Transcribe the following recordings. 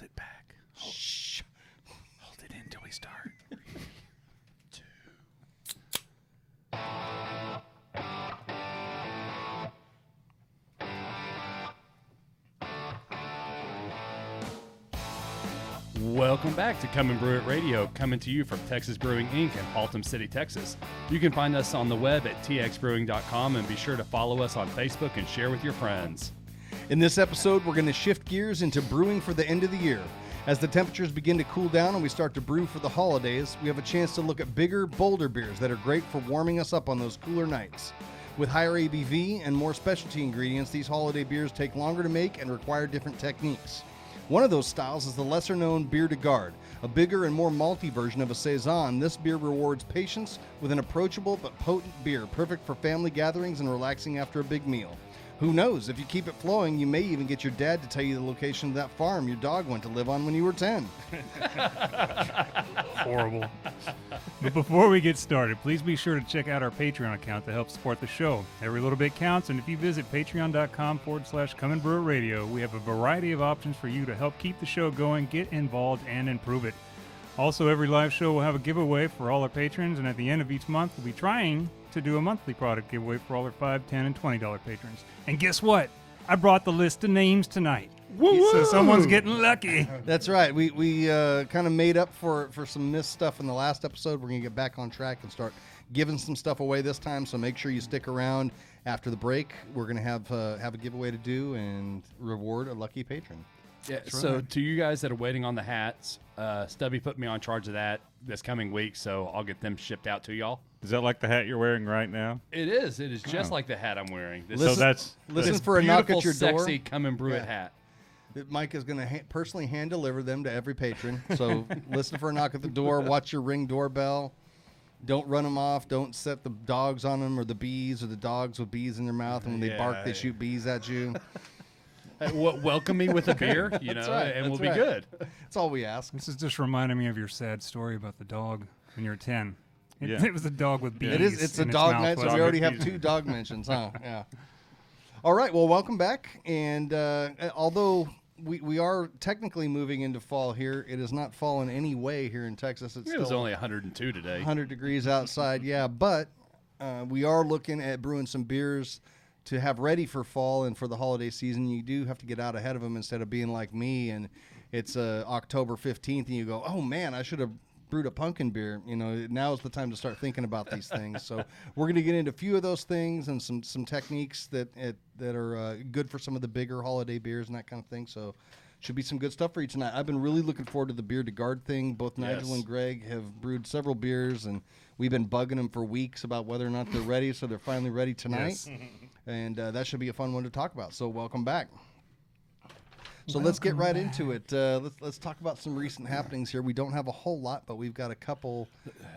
it back. Shh. Hold it in until we start. 3, 2. Welcome back to Come and Brew It Radio, coming to you from Texas Brewing Inc. in Haltom City, Texas. You can find us on the web at txbrewing.com and be sure to follow us on Facebook and share with your friends. In this episode, we're going to shift gears into brewing for the end of the year. As the temperatures begin to cool down and we start to brew for the holidays, we have a chance to look at bigger, bolder beers that are great for warming us up on those cooler nights. With higher ABV and more specialty ingredients, these holiday beers take longer to make and require different techniques. One of those styles is the lesser-known Bier De Garde, a bigger and more malty version of a saison. This beer rewards patience with an approachable but potent beer, perfect for family gatherings and relaxing after a big meal. Who knows, if you keep it flowing, you may even get your dad to tell you the location of that farm your dog went to live on when you were 10. Horrible. But before we get started, please be sure to check out our Patreon account to help support the show. Every little bit counts, and if you visit patreon.com/Come and Brew It Radio, we have a variety of options for you to help keep the show going, get involved, and improve it. Also, every live show will have a giveaway for all our patrons, and at the end of each month, we'll be trying to do a monthly product giveaway for all our $5, $10, and $20 patrons. And guess what? I brought the list of names tonight. Woo-woo! So someone's getting lucky. That's right. We kind of made up for some missed stuff in the last episode. We're going to get back on track and start giving some stuff away this time, so make sure you stick around after the break. We're going to have a giveaway to do and reward a lucky patron. Yeah, so to you guys that are waiting on the hats, Stubby put me on charge of that this coming week, so I'll get them shipped out to y'all. Is that like the hat you're wearing right now? It is. It is just like the hat I'm wearing. This listen this for a knock at your door. Sexy Come and Brew It hat. Mike is going to personally hand deliver them to every patron. So listen for a knock at the door. Watch your Ring doorbell. Don't run them off. Don't set the dogs on them or the bees or the dogs with bees in their mouth. And when they bark, they shoot bees at you. Welcome me with a beer, you know, and we'll be good. That's all we ask. This is just reminding me of your sad story about the dog when you were 10. It was a dog with bees. It's a dog night, so we already have 2 dog mentions, huh? Yeah. All right, well, welcome back. And although we are technically moving into fall here, it is not fall in any way here in Texas. It was only 102 today. 100 degrees outside, yeah. But we are looking at brewing some beers to have ready for fall and for the holiday season. You do have to get out ahead of them instead of being like me and it's October 15th and you go, oh man, I should have brewed a pumpkin beer. You know, now is the time to start thinking about these things. So we're going to get into a few of those things and some techniques that are good for some of the bigger holiday beers and that kind of thing. So should be some good stuff for you tonight. I've been really looking forward to the Bier De Garde thing. Both Nigel and Greg have brewed several beers, and we've been bugging them for weeks about whether or not they're ready, so they're finally ready tonight. Yes. And that should be a fun one to talk about. So welcome back. So let's get right into it. Let's talk about some recent happenings here. We don't have a whole lot, but we've got a couple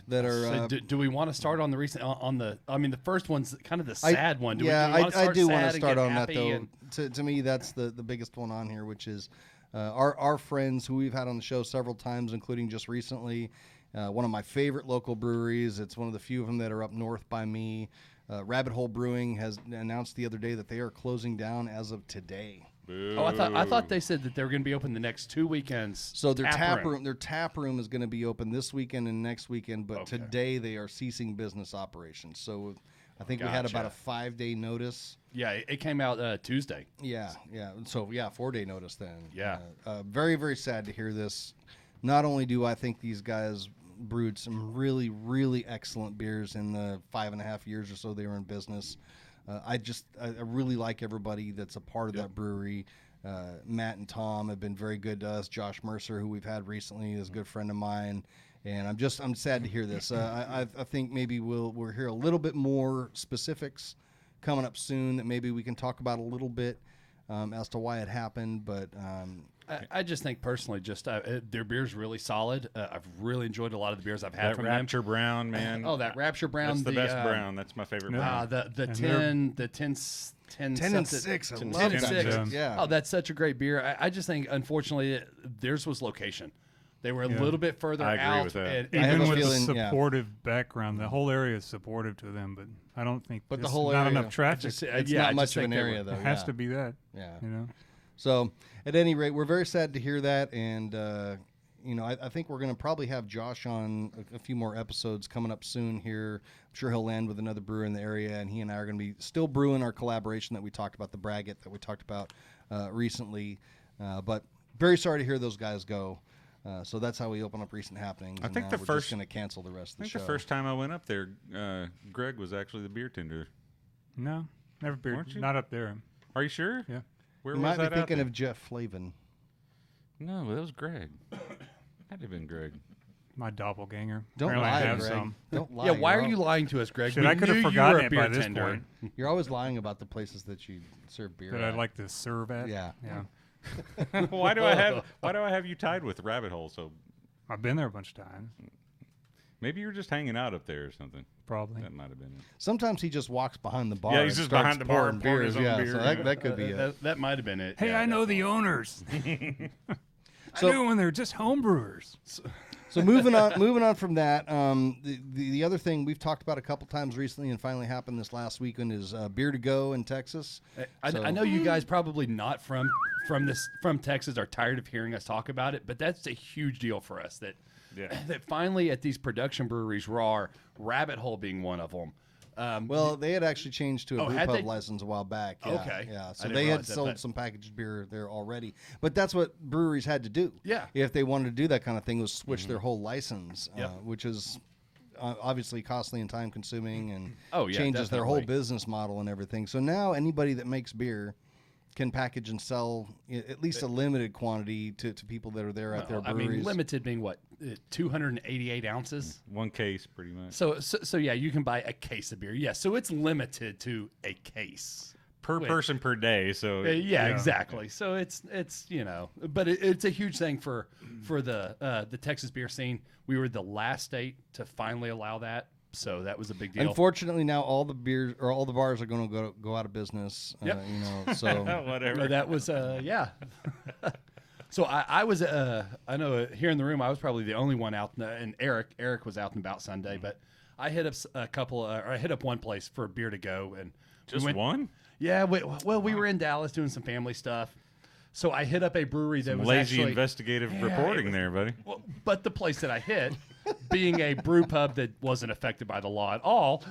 that are. So do we want to start on the recent the first one's kind of the sad one. I do want to start on that though. To me, that's the biggest one on here, which is our friends who we've had on the show several times, including just recently. One of my favorite local breweries. It's one of the few of them that are up north by me. Rabbit Hole Brewing has announced the other day that they are closing down as of today. Boo. Oh, I thought they said that they were going to be open the next 2 weekends. So their tap room is going to be open this weekend and next weekend, but today they are ceasing business operations. So I think we had about a 5-day notice. Yeah, it came out Tuesday. Yeah. So 4-day notice then. Yeah. Very, very sad to hear this. Not only do I think these guys brewed some really, really excellent beers in the 5.5 years or so they were in business. I really like everybody that's a part of that brewery. Matt and Tom have been very good to us. Josh Mercer, who we've had recently, is a good friend of mine. And I'm sad to hear this. I think maybe we'll hear a little bit more specifics coming up soon that maybe we can talk about a little bit as to why it happened. But I just think personally, their beer's really solid. I've really enjoed a lot of the beers I've had from Rapture them. Brown, man. Oh, that Rapture Brown. That's the best brown. That's my favorite brown. The 10 and 6. I love that. Yeah. Oh, that's such a great beer. I just think, unfortunately, theirs was location. They were a little bit further out. I agree with that. Even with the supportive background, the whole area is supportive to them, but I don't think the there's whole not area, enough traffic. It's not much of an area, though. It has to be that. Yeah. You know? So at any rate, we're very sad to hear that, and I think we're going to probably have Josh on a few more episodes coming up soon here. I'm sure he'll land with another brewer in the area, and he and I are going to be still brewing our collaboration that we talked about, the Braggot that we talked about recently. But very sorry to hear those guys go. So that's how we open up recent happenings. I think we're the first just going to cancel the rest of the show. the first time I went up there, Greg was actually the beer tender. No, never beer. Weren't you? Not up there. Are you sure? Yeah. Where You was might be that thinking out of Jeff Flavin. there? No, that was Greg. Had to have been Greg. My doppelganger. Don't Apparently I lie, have Greg. some. Don't lie. Yeah, why You're are you lying to us, Greg? Shit, We I could have knew you forgotten were a it beer by this tender. point. You're always lying about the places that you serve beer That at. I'd like to serve at. Yeah. Yeah. Why do I have you tied with Rabbit Hole? So I've been there a bunch of times. maybe you were just hanging out up there or something. Probably. That might have been it. Sometimes he just walks behind the bar. Yeah, and he's just starts behind the bar pouring and pouring his own beers. beer, So yeah. that could be it. That might have been it. Hey, Yeah, I know the owners. So- I knew when they're just home brewers. So moving on from that, the other thing we've talked about a couple times recently and finally happened this last weekend is Bier De Go in Texas. I know you guys probably not from Texas are tired of hearing us talk about it, but that's a huge deal for us that finally at these production breweries, Rabbit Hole being one of them. Well, they had actually changed to a brew had pub they? license a while back. Yeah, Okay. Yeah. I So didn't they had realize that, sold but- some packaged beer there already. But that's what breweries had to do. Yeah. If they wanted to do that kind of thing, was switch their whole license, Yep. which is obviously costly and time consuming and Oh, yeah, changes their whole definitely. business model and everything. So now anybody that makes beer can package and sell at least a limited quantity to people that are there at their I breweries. mean, limited being what 288 ounces. One case, pretty much. So yeah, you can buy a case of beer. Yeah, so it's limited to a case. Per person per day. So Yeah, exactly. So it's but it's a huge thing for the Texas beer scene. We were the last state to finally allow that, so that was a big deal. Unfortunately, now all the beers or all the bars are going to go out of business. Yep. So whatever. That was yeah. So I was I know here in the room I was probably the only one out, and Eric was out and about Sunday, but I hit up I hit up one place for a beer to go, and Just we went, one? Yeah, we were in Dallas doing some family stuff, so I hit up a brewery that was Lazy actually, investigative reporting there, buddy. well, but the place that I hit, being a brew pub that wasn't affected by the law at all,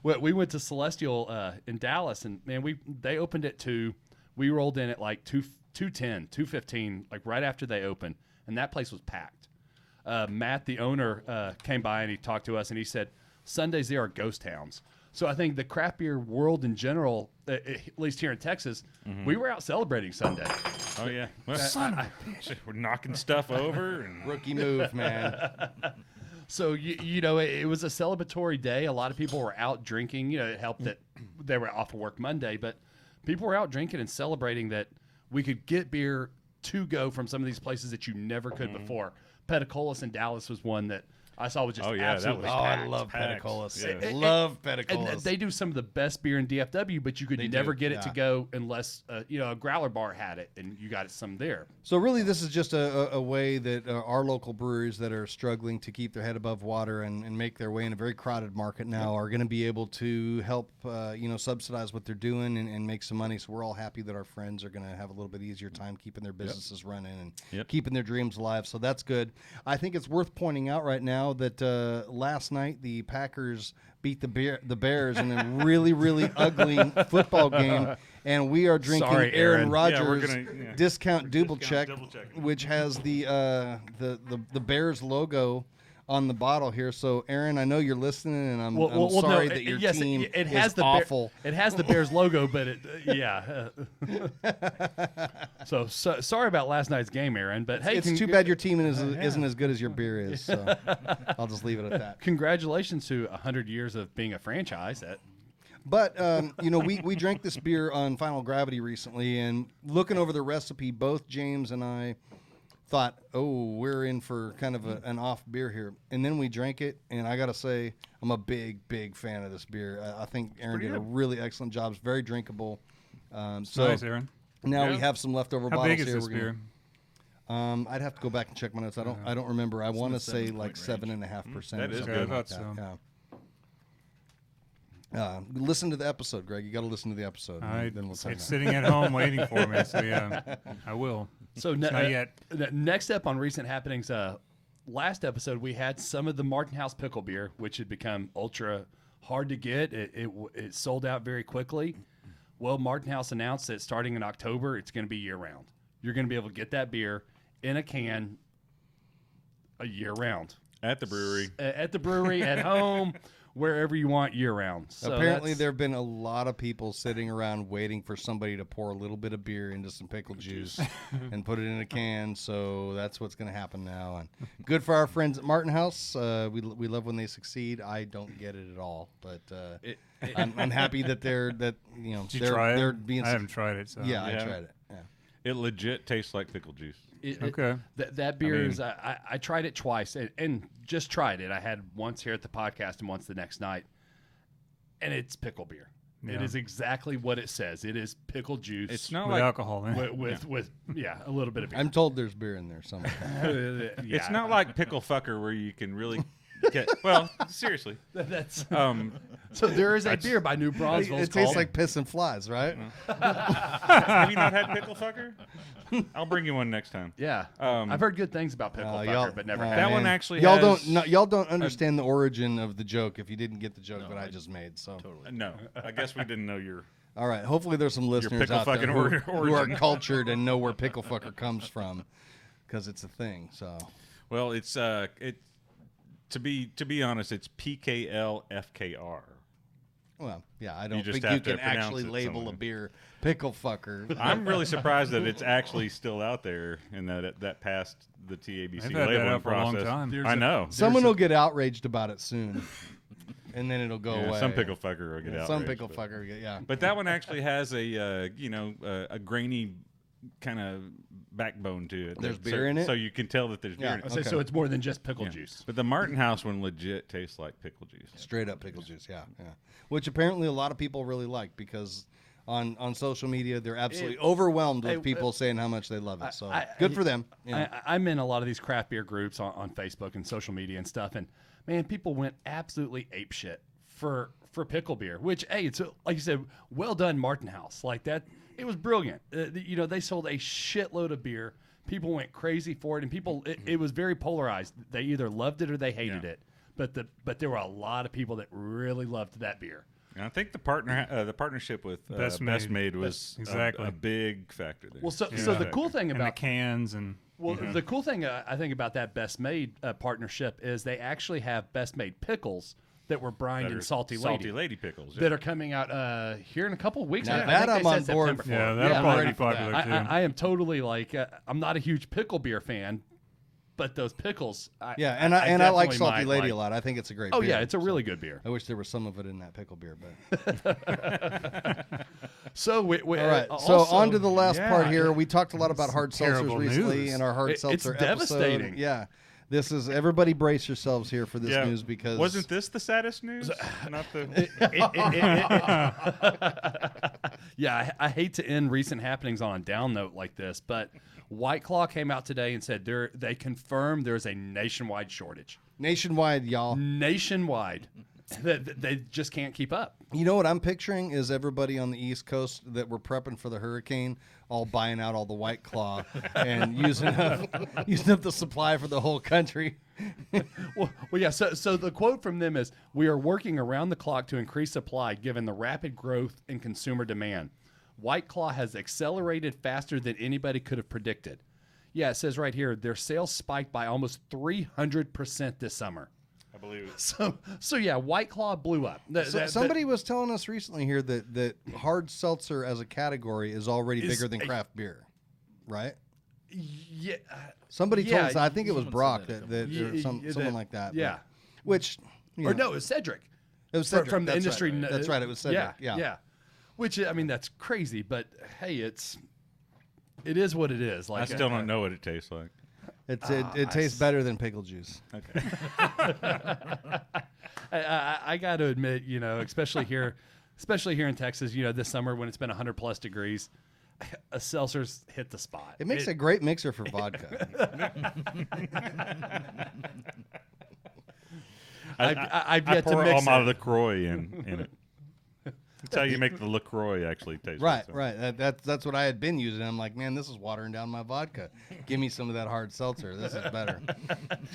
we went to Celestial in Dallas, and man, they opened at 2. We rolled in at like 2:10, 2:15, like right after they opened, and that place was packed. Matt, the owner, came by and he talked to us, and he said Sundays there are ghost towns. So I think the craft beer world in general, at least here in Texas, we were out celebrating Sunday. Oh, yeah. Well, Son of a bitch. we're knocking stuff over. And rookie move, man. So it was a celebratory day. A lot of people were out drinking. It helped that they were off of work Monday, but people were out drinking and celebrating that we could get beer to go from some of these places that you never could before. Petacolis in Dallas was one that I saw was just Oh, yeah, that absolutely was I packed. love packed. Petacolis. Yeah. Love And Petacolis. they do some of the best beer in DFW, but you could never get it to yeah. go unless a growler bar had it, and you got some there. So really, this is just a way that our local breweries that are struggling to keep their head above water and make their way in a very crowded market now are going to be able to help subsidize what they're doing and make some money. So we're all happy that our friends are going to have a little bit easier time keeping their businesses running and keeping their dreams alive. So that's good. I think it's worth pointing out right now that last night the Packers beat the Bears in a really, really ugly football game, and we are drinking Sorry, Aaron Aaron. Rodgers Yeah, we're gonna- discount double check, double check. which has the Bears logo on the bottle here. So Aaron, I know you're listening, and I'm sorry that your team it has is the awful. It has the Bears logo, but So sorry about last night's game, Aaron. But hey, It's too bad your team isn't as good as your beer is. So I'll just leave it at that. Congratulations to 100 years of being a franchise. But we drank this beer on Final Gravity recently, and looking over the recipe, both James and I thought, oh, we're in for kind of an off beer here. And then we drank it, and I got to say, I'm a big fan of this beer. I think Aaron did a really excellent job. It's very drinkable. So Nice, Aaron. now we have some leftover How bottles big is here. this beer? I'd have to go back and check my notes. I don't remember. I want to say like 7.5%. That is or something good. like I thought that. so. Listen to the episode, Greg. You got to listen to the episode. Then we'll It's sitting at home waiting for me. So yeah, I will. So not yet. Next up on recent happenings, last episode we had some of the Martin House pickle beer, which had become ultra hard to get. It sold out very quickly. Well, Martin House announced that starting in October, it's going to be year round. You're going to be able to get that beer in a can a year round At the brewery. at home, wherever you want year round. So apparently, there have been a lot of people sitting around waiting for somebody to pour a little bit of beer into some pickle juice and put it in a can. So that's what's going to happen now. And good for our friends at Martin House. We love when they succeed. I don't get it at all, but I'm happy that they're Did you try it? being. I haven't tried it. So. Yeah, I tried it. Yeah. It legit tastes like pickle juice. Okay. That beer is. I tried it twice and just tried it. I had once here at the podcast and once the next night, and it's pickle beer. Yeah. It is exactly what it says. It is pickle juice. It's not With like alcohol in it. with a little bit of beer. I'm told there's beer in there somewhere. it's not like pickle fucker where you can really get. Well, seriously. That's Um, so. There is a beer by New Braunfels. It tastes like piss and flies, right? have you not had pickle fucker? I'll bring you one next time. Yeah, I've heard good things about pickle y'all- fucker, but never oh, had That it. one man. actually y'all has- don't y'all don't understand the origin of the joke if you didn't get the joke that I just made. So No, I guess we didn't know your. all right, hopefully there's some listeners pickle out there fucking who are origin. cultured and know where pickle fucker comes from because it's a thing. So Well, it's it. To be honest, it's PKLFKR. well, yeah, I don't just think have you to can pronounce actually it label somewhere. a beer pickle fucker. I'm really surprised that it's actually still out there and that passed the TABC They've had that labeling out for a long process. time. I know. Someone will get outraged about it soon, and then it'll go Yeah, away. some pickle fucker will get out. Some pickle fucker, yeah. But that one actually has a a grainy kind of backbone to it. There's So- beer in it? so you can tell that there's beer Yeah. in it. I say, Okay. so it's more than just pickle Yeah. juice. But the Martin House one legit tastes like pickle juice. Straight up pickle juice, yeah. Which apparently a lot of people really like because on social media they're absolutely overwhelmed with people saying how much they love it. So good for them. Yeah. I'm in a lot of these craft beer groups on Facebook and social media and stuff, and man, people went absolutely apeshit for pickle beer. Which, hey, it's like you said, well done, Martin House. Like that, it was brilliant. They sold a shitload of beer. People went crazy for it, and it was very polarized. They either loved it or they hated it. But there were a lot of people that really loved that beer. And I think the partnership with Best Best Made. Made was Exactly. a big factor there. Well, so Yeah. the cool thing And the about cans and the cool thing I think about that Best Made partnership is they actually have Best Made pickles that were brined That in are Salty Lady pickles. that are coming out here in a couple of weeks. Now I that think they I'm on said board September for. yeah, 4th. that'll I'm probably ready be for that. popular too. I am totally like I'm not a huge pickle beer fan, but those pickles. I like definitely Salty might Lady like. a lot. I think it's a great Oh beer. yeah, it's a really good beer. I wish there was some of it in that pickle beer, but So we all right. Also, So on to the last yeah, part here. We talked a lot about hard seltzers terrible recently news. in our hard It's seltzer devastating. episode. Yeah. This is everybody brace yourselves here for this news because wasn't this the saddest news? Not the. Yeah, I hate to end recent happenings on a down note like this, but White Claw came out today and said they confirmed there's a nationwide shortage. nationwide, y'all. Nationwide. They just can't keep up. You know what I'm picturing is everybody on the East Coast that were prepping for the hurricane, all buying out all the White Claw and using up the supply for the whole country. Well, yeah. So the quote from them is, "We are working around the clock to increase supply, given the rapid growth in consumer demand. White Claw has accelerated faster than anybody could have predicted." Yeah, it says right here, their sales spiked by almost 300% this summer. I believe it. So yeah, White Claw blew up. Somebody was telling us recently here that hard seltzer as a category is already Is bigger than a- craft beer, right? Yeah. Somebody Yeah, told us. I think it was someone Brock said that that or someone like that. Yeah. but- which you Or know, no, it was Cedric. it was Fr- Cedric. from the That's industry. Right. That's right. It was Cedric. Yeah. Which, I mean, that's crazy, but hey, it is what it is. I Like still don't know what it tastes like. It tastes better than pickle juice. Okay. I got to admit, especially here in Texas, this summer when it's been 100+ degrees, a seltzer's hit the spot. It makes a great mixer for vodka. I've I yet to pour mix all my it. LaCroix in it. That's how you make the LaCroix actually taste. Right, so. right. That's what I had been using. I'm like, man, this is watering down my vodka. Give me some of that hard seltzer. This is better.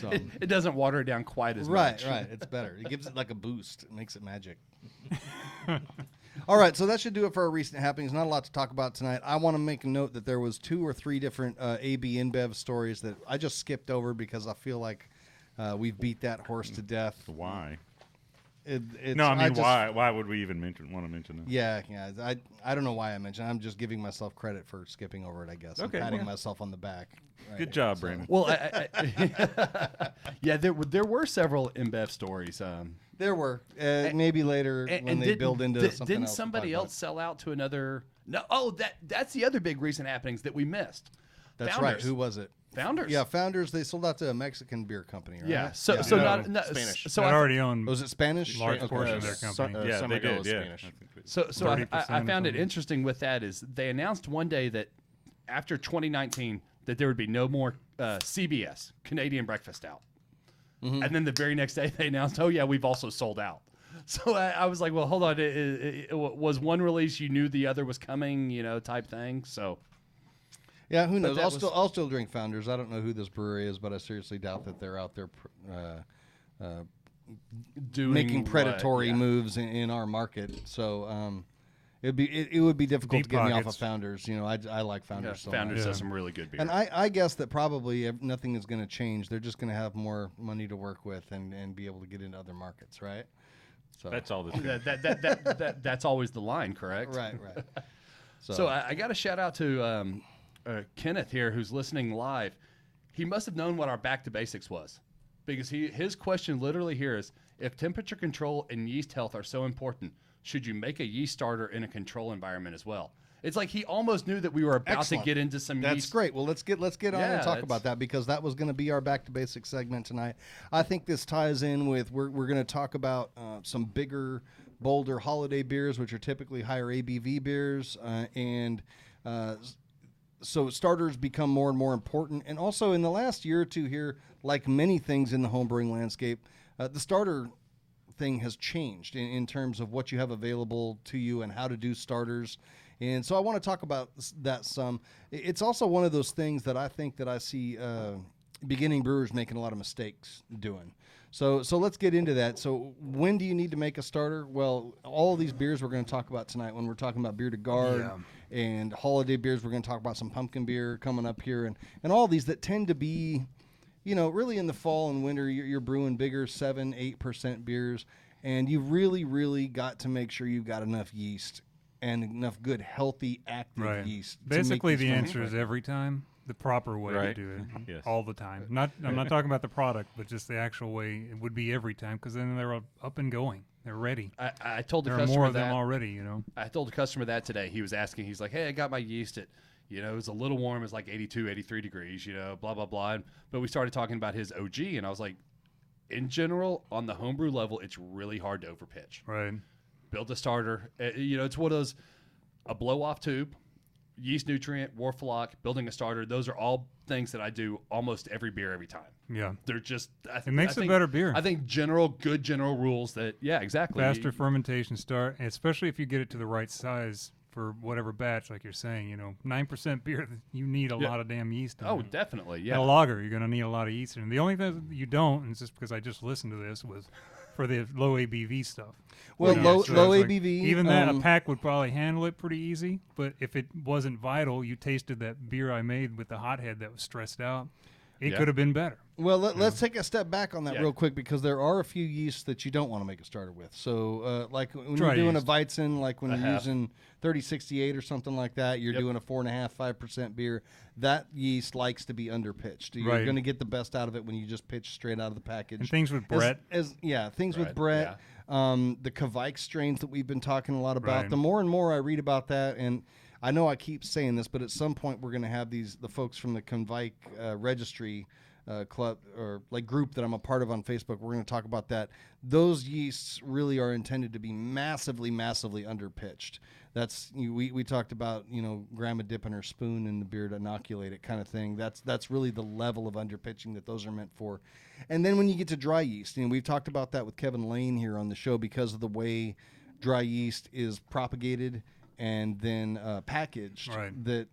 So, It doesn't water it down quite as right, much. right. It's better. It gives it like a boost. It makes it magic. All right, so that should do it for our recent happenings. Not a lot to talk about tonight. I want to make a note that there was 2 or 3 different AB InBev stories that I just skipped over because I feel like we've beat that horse to death. Why? It's, No, I mean, just, why? Why would we even want to mention that? Yeah. I don't know why I mentioned it. I'm just giving myself credit for skipping over it, I guess. Okay, I'm patting well. myself on the back. Right? Good job, Brandon. Well, yeah, there were several InBev stories. There were. Maybe later when they build into something didn't else. somebody else sell out to another? No. Oh, that's the other big recent happenings that we missed. That's Founders. right. Who was it? Founders. Yeah, Founders. They sold out to a Mexican beer company, right? Yeah. So No, not Spanish. So That I, already owned Was it Spanish? large Okay. portion of their company. Yeah, San they Miguel did. is Yeah. Spanish. So I 30% found it something. interesting with that is they announced one day that after 2019 that there would be no more CBS, Canadian Breakfast Stout. Mm-hmm. And then the very next day they announced, oh yeah, we've also sold out. So I was like, well, hold on. It was one release you knew the other was coming, type thing. So Yeah, who knows? that I'll still drink Founders. I don't know who this brewery is, but I seriously doubt that they're out there doing making what? predatory Yeah. moves in our market. So it would be difficult Deep to get me off of pockets. Founders. I like Yeah, Founders so Founders much. does some really good beer. And I guess that probably nothing is going to change. They're just going to have more money to work with and be able to get into other markets, right? So That's all this. that's always the line, correct? right. So I got a shout out to Kenneth here, who's listening live. He must have known what our back to basics was, because his question literally here is: if temperature control and yeast health are so important, should you make a yeast starter in a control environment as well? It's like he almost knew that we were about Excellent. to get into some That's yeast. great. Well, let's get on Yeah, and talk that's- about that, because that was going to be our back to basics segment tonight. I think this ties in with we're going to talk about some bigger, bolder holiday beers, which are typically higher ABV beers, so starters become more and more important. And also in the last year or two here, like many things in the homebrewing landscape, the starter thing has changed in terms of what you have available to you and how to do starters. And so I want to talk about that some. It's also one of those things that I think that I see beginning brewers making a lot of mistakes doing. So let's get into that. So when do you need to make a starter? Well, all of these beers we're going to talk about tonight, when we're talking about Bier De Garde and holiday beers, we're going to talk about some pumpkin beer coming up here, and all these that tend to be, really in the fall and winter, you're brewing bigger 7-8% beers, and you really, really got to make sure you've got enough yeast and enough good, healthy, active yeast. to make Basically, these the ferments answer is right. every time the proper way to Right. do it, Yes. all the time. I'm not talking about the product, but just the actual way it would be every time, because then they're up and going. They're ready. I told the There are customer more of that them already. I told the customer that today. He was asking, he's like, hey, I got my yeast at, it was a little warm. It's like 82, 83 degrees, blah, blah, blah. But we started talking about his OG, and I was like, in general, on the homebrew level, it's really hard to overpitch. Right. Build a starter. It's one of those, a blow-off tube, yeast nutrient, Warflock, building a starter. Those are all things that I do almost every beer every time. Yeah. They're just... It makes a better beer. I think good general rules that, yeah, exactly. Faster fermentation start, especially if you get it to the right size for whatever batch, like you're saying. 9% beer, you need a lot of damn yeast in Oh, there. definitely, In yeah. a lager, you're going to need a lot of yeast in it. The only thing that you don't, and it's just because I just listened to this, was for the low ABV stuff. Well, low so it's like, ABV, even that, a pack would probably handle it pretty easy. But if it wasn't vital, you tasted that beer I made with the hothead that was stressed out, it Yeah. could have been better. Well, let's take a step back on that Yeah. real quick, because there are a few yeasts that you don't want to make a starter with. So, like when Dry you're doing yeast. a Weizen, like when A you're half. using 3068 or something like that, you're Yep. doing a 4.5-5% beer. That yeast likes to be underpitched. You're Right. going to get the best out of it when you just pitch straight out of the package. And things with Brett. Things with Brett, Brett. The Kvike strains that we've been talking a lot about. Right. The more and more I read about that, and I know I keep saying this, but at some point we're going to have the folks from the Kvike registry club or like group that I'm a part of on Facebook. We're going to talk about that. Those yeasts really are intended to be massively, massively underpitched. That's we talked about grandma dipping her spoon in the beer to inoculate it kind of thing. That's really the level of underpitching that those are meant for. And then when you get to dry yeast, we've talked about that with Kevin Lane here on the show, because of the way dry yeast is propagated and then packaged. Right. That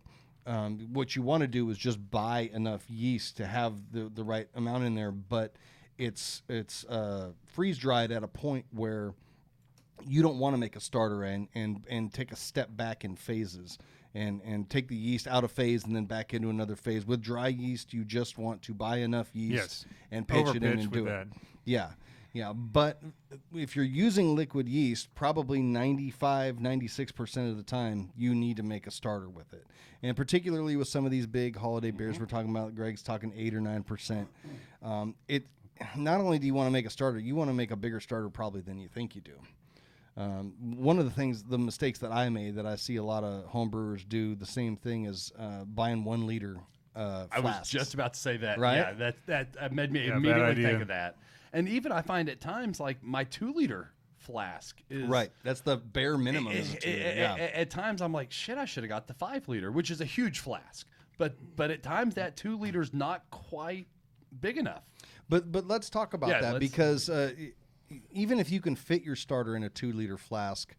what you want to do is just buy enough yeast to have the right amount in there, but it's freeze dried at a point where you don't want to make a starter and take a step back in phases and take the yeast out of phase and then back into another phase. With dry yeast, you just want to buy enough yeast and pitch it in and do it. Yeah. Yeah, but if you're using liquid yeast, probably 96% of the time, you need to make a starter with it. And particularly with some of these big holiday beers we're talking about, Greg's talking 8 or 9%. It not only do you want to make a starter, you want to make a bigger starter probably than you think you do. One of the mistakes that I made that I see a lot of home brewers do the same thing is buying 1 liter flasks. I was just about to say that. Right? Yeah, that made me immediately think of that. And even I find at times like my 2-liter flask is right. That's the bare minimum. At times I'm like, shit, I should have got the 5-liter, which is a huge flask. But at times that 2 liters not quite big enough. But let's talk about that because even if you can fit your starter in a 2-liter flask,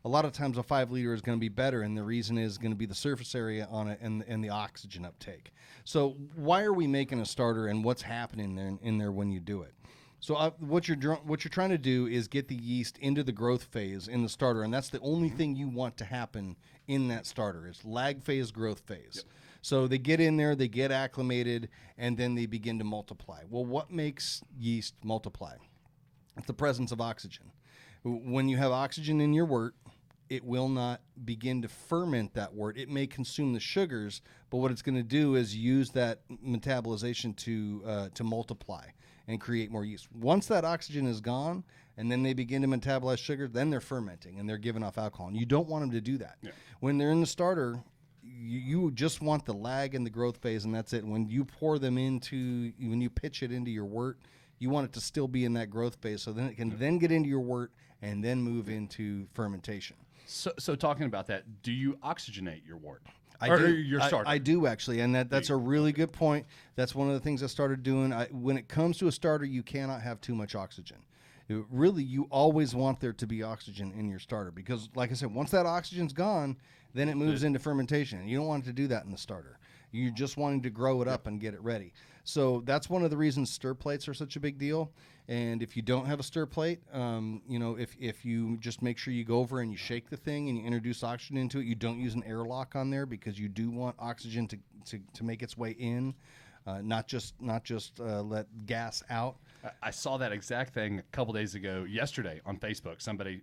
a lot of times a 5-liter is going to be better, and the reason is going to be the surface area on it and the oxygen uptake. So why are we making a starter, and what's happening in there when you do it? So what you're trying to do is get the yeast into the growth phase in the starter, and that's the only thing you want to happen in that starter is lag phase, growth phase. Yep. So they get in there, they get acclimated, and then they begin to multiply. Well, what makes yeast multiply? It's the presence of oxygen. When you have oxygen in your wort, it will not begin to ferment that wort. It may consume the sugars, but what it's going to do is use that metabolization to multiply and create more yeast. Once that oxygen is gone, and then they begin to metabolize sugar, then they're fermenting and they're giving off alcohol. And you don't want them to do that. Yeah. When they're in the starter, you just want the lag and the growth phase, and that's it. When you pour them when you pitch it into your wort, you want it to still be in that growth phase, so then it can then get into your wort and then move into fermentation. So talking about that, do you oxygenate your wort? Your starter. I do actually, and that's a really good point. That's one of the things I started doing. When it comes to a starter, you cannot have too much oxygen. Really, you always want there to be oxygen in your starter because, like I said, once that oxygen's gone, then it moves into fermentation. And you don't want it to do that in the starter. You're just wanting to grow it up and get it ready. So that's one of the reasons stir plates are such a big deal. And if you don't have a stir plate, if you just make sure you go over and you shake the thing and you introduce oxygen into it, you don't use an airlock on there because you do want oxygen to make its way in, not just let gas out. I saw that exact thing a couple days ago, yesterday on Facebook. Somebody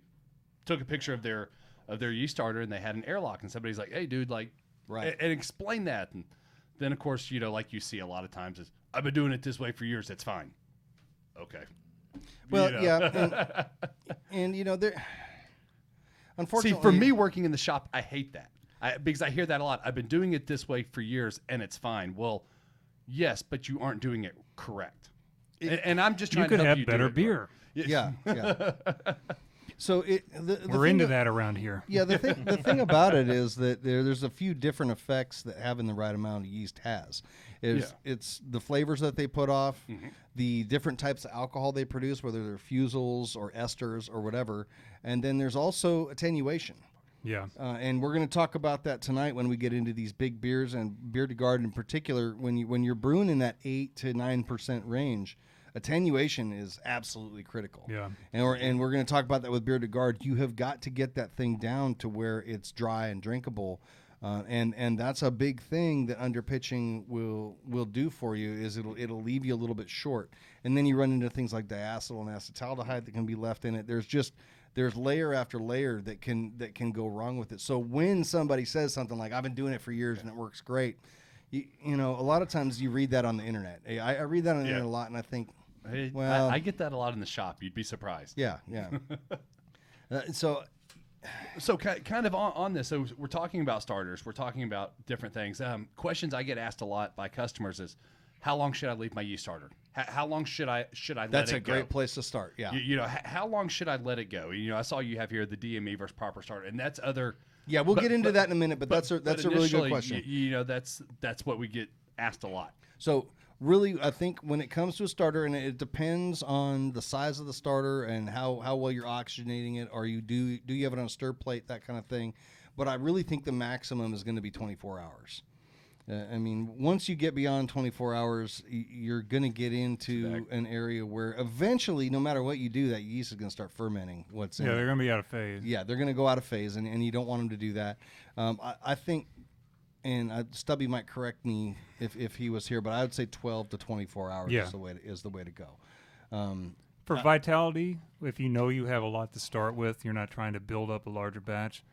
took a picture of their yeast starter and they had an airlock, and somebody's like, "Hey, dude, like, right," and explain that. And then, of course, like you see a lot of times is, I've been doing it this way for years. It's fine. Okay. Well, yeah. And there, unfortunately. See, for me working in the shop, I hate that. Because I hear that a lot. I've been doing it this way for years and it's fine. Well, yes, but you aren't doing it correct. And I'm just trying to help you. You could have better beer. Yeah. So we're into that around here. Yeah, the thing about it is that there's a few different effects that having the right amount of yeast has. It's the flavors that they put off, the different types of alcohol they produce, whether they're fusels or esters or whatever, and then there's also attenuation. Yeah. And we're going to talk about that tonight when we get into these big beers, and Bier De Garde in particular. When you're brewing in that 8 to 9% range, attenuation is absolutely critical. Yeah. And we're going to talk about that with Bier De Garde. You have got to get that thing down to where it's dry and drinkable. And that's a big thing that underpitching will do for you is it'll leave you a little bit short. And then you run into things like diacetyl and acetaldehyde that can be left in it. There's layer after layer that can go wrong with it. So when somebody says something like, I've been doing it for years and it works great, you know, a lot of times you read that on the internet. I read that on the internet a lot, and I think, well, I get that a lot in the shop. You'd be surprised. Yeah. So kind of on this, so we're talking about starters. We're talking about different things. Questions I get asked a lot by customers is, how long should I leave my yeast starter? How long should I let it go? That's a great place to start. Yeah. You know, how long should I let it go? You know, I saw you have here the DME versus proper starter, and that's other. Yeah, we'll get into that in a minute, but that's a really good question. You know, that's what we get asked a lot. So really, I think when it comes to a starter, and it depends on the size of the starter and how well you're oxygenating it, or do you have it on a stir plate, that kind of thing. But I really think the maximum is going to be 24 hours. I mean, once you get beyond 24 hours, you're going to get into an area where eventually, no matter what you do, that yeast is going to start fermenting what's in it. Yeah, they're going to be out of phase. Yeah, they're going to go out of phase, and you don't want them to do that. I think, and Stubby might correct me if he was here, but I would say 12 to 24 hours is the way to go. For vitality, if you know you have a lot to start with, you're not trying to build up a larger batch.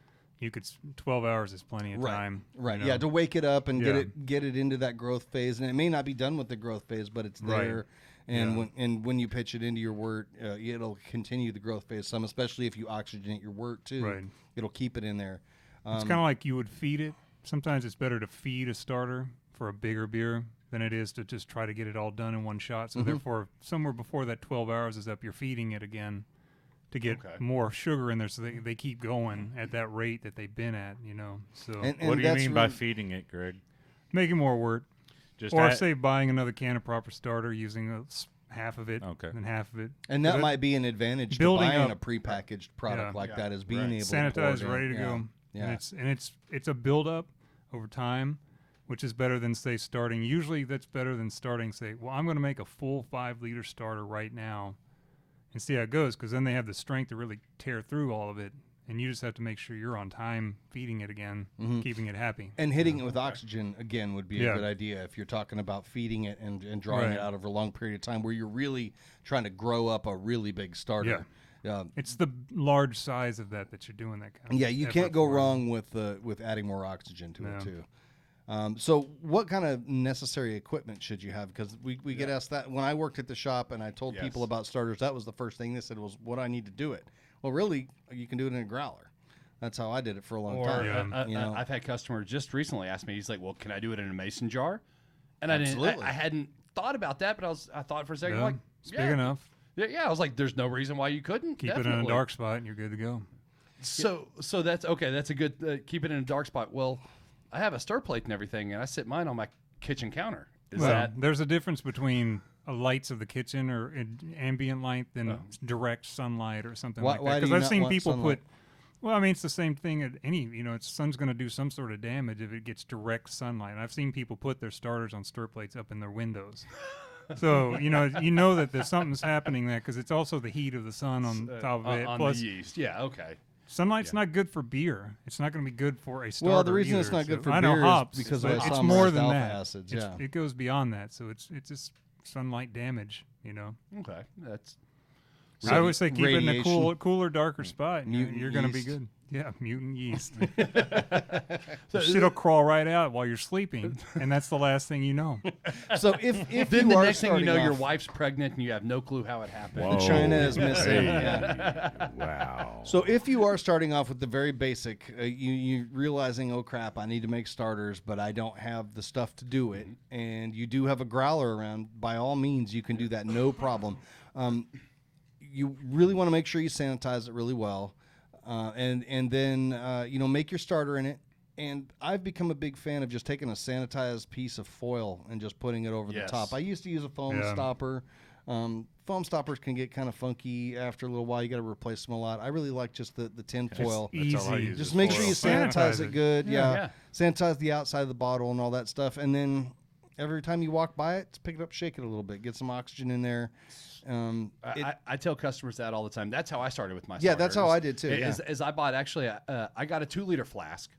12 hours is plenty of time. Right. You know? Yeah, to wake it up and get it into that growth phase, and it may not be done with the growth phase, but it's there. And when you pitch it into your wort, it'll continue the growth phase some, especially if you oxygenate your wort too. Right. It'll keep it in there. It's kind of like you would feed it. Sometimes it's better to feed a starter for a bigger beer than it is to just try to get it all done in one shot. So therefore, somewhere before that 12 hours is up, you're feeding it again to get more sugar in there, so they keep going at that rate that they've been at, you know. So and what do you mean by feeding it, Greg? Making more wort. Just say buying another can of proper starter, using half of it and half of it. And that might be an advantage to buying a prepackaged product like that, is being able to sanitized, ready to go. Yeah. And it's a buildup over time, which is better than, say, starting. Usually that's better than starting, say, well, I'm going to make a full 5-liter starter right now and see how it goes, because then they have the strength to really tear through all of it, and you just have to make sure you're on time feeding it again, keeping it happy. And hitting it with oxygen, again, would be a good idea if you're talking about feeding it and drawing it out over a long period of time where you're really trying to grow up a really big starter. It's the large size of that you're doing that kind of you can't go wrong with adding more oxygen to it, too. So what kind of necessary equipment should you have? Because we get asked that. When I worked at the shop and I told people about starters, that was the first thing they said was, what do I need to do it? Well, really, you can do it in a growler. That's how I did it for a long time. I've had customers just recently ask me, he's like, well, can I do it in a mason jar? And I hadn't thought about that, but I thought for a second, it's big enough. Yeah, I was like, there's no reason why you couldn't. Keep it in a dark spot and you're good to go. So that's okay. That's a good, keep it in a dark spot. Well, I have a stir plate and everything, and I sit mine on my kitchen counter. There's a difference between lights of the kitchen or ambient light than direct sunlight or something like that. Because I've seen people sunlight? It's the same thing at sun's going to do some sort of damage if it gets direct sunlight. And I've seen people put their starters on stir plates up in their windows. So, you know that there's something's happening there, because it's also the heat of the sun on top of it. Plus the yeast. Yeah, okay. Sunlight's not good for beer. It's not going to be good for a starter. Well, the reason it's not good for beer is because of it's more than that. Acids. It goes beyond that. So it's just sunlight damage, Okay, that's. I always say keep it in a cooler, darker spot, and you're going to be good. Yeah, mutant yeast. It'll crawl right out while you're sleeping, and that's the last thing you know. So if then you the are next thing you know, starting your off, wife's pregnant and you have no clue how it happened. Whoa. China is missing. Wow. So if you are starting off with the very basic, you're realizing, oh crap, I need to make starters, but I don't have the stuff to do it, and you do have a growler around, by all means, you can do that, no problem. You really want to make sure you sanitize it really well, and then make your starter in it. And I've become a big fan of just taking a sanitized piece of foil and just putting it over the top. I used to use a foam stopper. Foam stoppers can get kind of funky after a little while. You got to replace them a lot. I really like just the tin foil. Easy. That's all I use. Just make sure you sanitize it good. Yeah. Sanitize the outside of the bottle and all that stuff. And then every time you walk by it, just pick it up, shake it a little bit, get some oxygen in there. I tell customers that all the time. That's how I started with my starters. Yeah, that's how I did too. Is I bought actually, I got a 2-liter flask,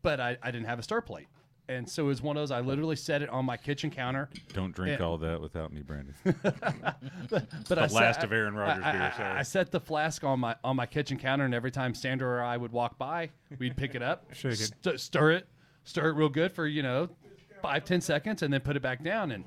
but I didn't have a stir plate. And so it was one of those, I literally set it on my kitchen counter. Don't drink all that without me, Brandon. but the last of Aaron Rodgers beer. Sorry. I set the flask on my kitchen counter, and every time Sandra or I would walk by, we'd pick it up, shake it, stir it real good for 5-10 seconds, and then put it back down.